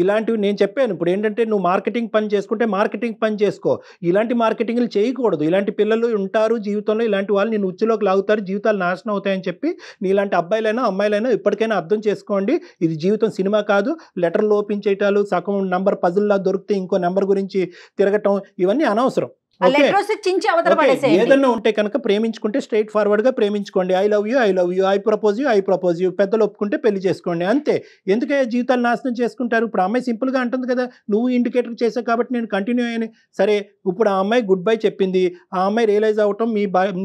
ఇలాంటివి నేను చెప్పాను. ఇప్పుడు ఏంటంటే నువ్వు మార్కెటింగ్ పని చేసుకుంటే మార్కెటింగ్ పని చేసుకో, ఇలాంటి మార్కెటింగ్లు చేయకూడదు. ఇలాంటి పిల్లలు ఉంటారు జీవితంలో, ఇలాంటి వాళ్ళు నేను ఉచ్చులోకి లాగుతారు, జీవితాలు నాశనం అవుతాయని చెప్పి నీలాంటి అబ్బాయిలైనా అమ్మాయిలైనా ఇప్పటికైనా అర్థం చేసుకోండి. ఇది జీవితం సినిమా కాదు. లెటర్లు ఓపెన్ చేయటాలు, సగం నెంబర్ పజిల్లా దొరికితే ఇంకో నెంబర్ గురించి తిరగటం, ఇవన్నీ అనవసరం. ఏదన్నా ఉంటే కనుక ప్రేమించుకుంటే స్ట్రైట్ ఫార్వర్డ్ గా ప్రేమించుకోండి. I love you, I love you, I propose you, I propose you. పెద్దలు ఒప్పుకుంటే పెళ్లి చేసుకోండి, అంతే. ఎందుకే జీవితాలు నాశనం చేసుకుంటారు? ఇప్పుడు అమ్మాయి సింపుల్ గా అంటుంది కదా, నువ్వు ఇండికేటర్ చేసావు కాబట్టి నేను కంటిన్యూ అయ్యాను. సరే, ఇప్పుడు ఆ అమ్మాయి గుడ్ బై చెప్పింది, ఆ అమ్మాయి రియలైజ్ అవటం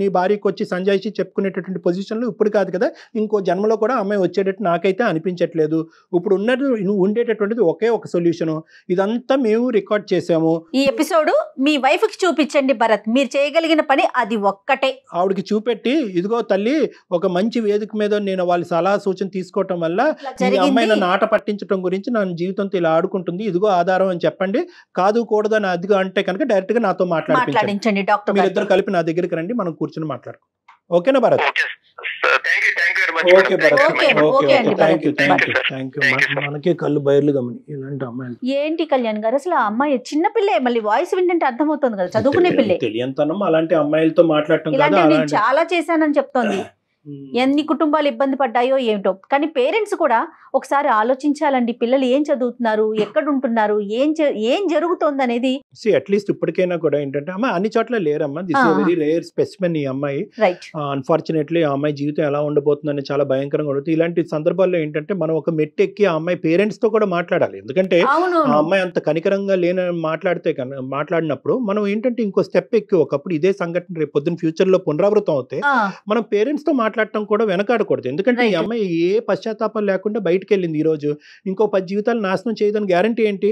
నీ భార్యకి వచ్చి సంజాయిషి చెప్పుకునేటటువంటి పొజిషన్లో ఇప్పుడు కాదు కదా, ఇంకో జన్మలో కూడా అమ్మాయి వచ్చేటట్టు నాకైతే అనిపించట్లేదు. ఇప్పుడు నువ్వు ఉండేటటువంటిది ఒకే ఒక సొల్యూషన్. ఇదంతా మేము రికార్డ్ చేసాము. ఈ ఎపిసోడ్ మీ వైఫ్ కి చూపించండి భరత్, మీరు చేయగలిగిన పని అది ఒక్కటే. ఆవిడకి చూపెట్టి, ఇదిగో తల్లి, ఒక మంచి వేదిక మీద నేను వాళ్ళ సలహా సూచన తీసుకోవటం వల్ల ఈ అమ్మాయి నన్ను ఆట పట్టించడం గురించి నా జీవితంతో ఇలా ఆడుకుంటుంది, ఇదిగో ఆధారం అని చెప్పండి. కాదు కూడదు అని అదిగో అంటే కనుక డైరెక్ట్ గా నాతో మాట్లాడించండి. డాక్టర్ మీరిద్దరు కలిపి నా దగ్గరికి రండి, మనం కూర్చొని మాట్లాడుకో. ఓకేనా భరత్? మనకే కళ్ళు బయర్లు గమని ఇలాంటి అమ్మాయిలు ఏంటి కళ్యాణ్ గారు, అసలు ఆ అమ్మాయి చిన్నపిల్లే, మళ్ళీ వాయిస్ వింటే అర్థమవుతుంది కదా, చదువుకునే పిల్లే. తెలియంతనం అలాంటి అమ్మాయిలతో మాట్లాడటం నేను చాలా చేశానని చెప్తోంది. ఎన్ని కుటుంబాలు ఇబ్బంది పడ్డాయో ఏమిటో. కానీ పేరెంట్స్ కూడా ఒకసారి ఆలోచించాలండి, పిల్లలు ఏం చదువుతున్నారు, ఎక్కడ ఉంటున్నారు, ఏం జరుగుతోంది అనేది. అట్లీస్ట్ ఇప్పటికైనా కూడా ఏంటంటే అమ్మ అన్ని చోట్ల లేరమ్మా, this is very rare specimen ఈ అమ్మాయి. అన్ఫార్చునేట్లీ ఆ అమ్మాయి జీవితం ఎలా ఉండబోతుందని చాలా భయంకరంగా ఉంటుంది. ఇలాంటి సందర్భాల్లో ఏంటంటే మనం ఒక మెట్టెక్కి ఆ అమ్మాయి పేరెంట్స్ తో కూడా మాట్లాడాలి. ఎందుకంటే ఆ అమ్మాయి అంత కనికరంగా మాట్లాడినప్పుడు మనం ఏంటంటే ఇంకో స్టెప్ ఎక్కి, ఒకప్పుడు ఇదే సంఘటన రేపు పొద్దున్న ఫ్యూచర్ లో పునరావృతం అవుతే మనం పేరెంట్స్ తో మాట్లాడటం కూడా వెనకాడకూడదు. ఎందుకంటే ఈ అమ్మాయి ఏ పశ్చాత్తాపం లేకుండా బయటకు వెళ్ళింది. ఈ రోజు ఇంకో 10 జీవితాలు నాశనం చేయదని గ్యారంటీ ఏంటి?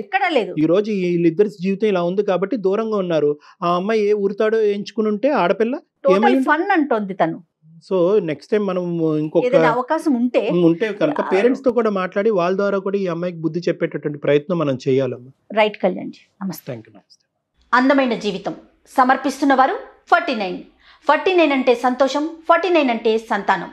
ఈ రోజు వీళ్ళిద్దరి జీవితం ఇలా ఉంది కాబట్టి దూరంగా ఉన్నారు. ఆ అమ్మాయి ఏ ఊరుతాడో ఎంచుకుని ఉంటే ఆడపిల్ల ఫన్ అంటోంది తను. సో నెక్స్ట్ టైం మనం ఇంకొక అవకాశం ఉంటే కనుక పేరెంట్స్ తో కూడా మాట్లాడి వాళ్ళ ద్వారా కూడా ఈ అమ్మాయికి బుద్ధి చెప్పేటటువంటి ప్రయత్నం మనం చేయాలమ్మా. రైట్ కళ్యాణ్ జీ, నమస్తే. నమస్తే. అందమైన జీవితం సమర్పిస్తున్న వారు 49 అంటే సంతోషం, 49 అంటే సంతానం.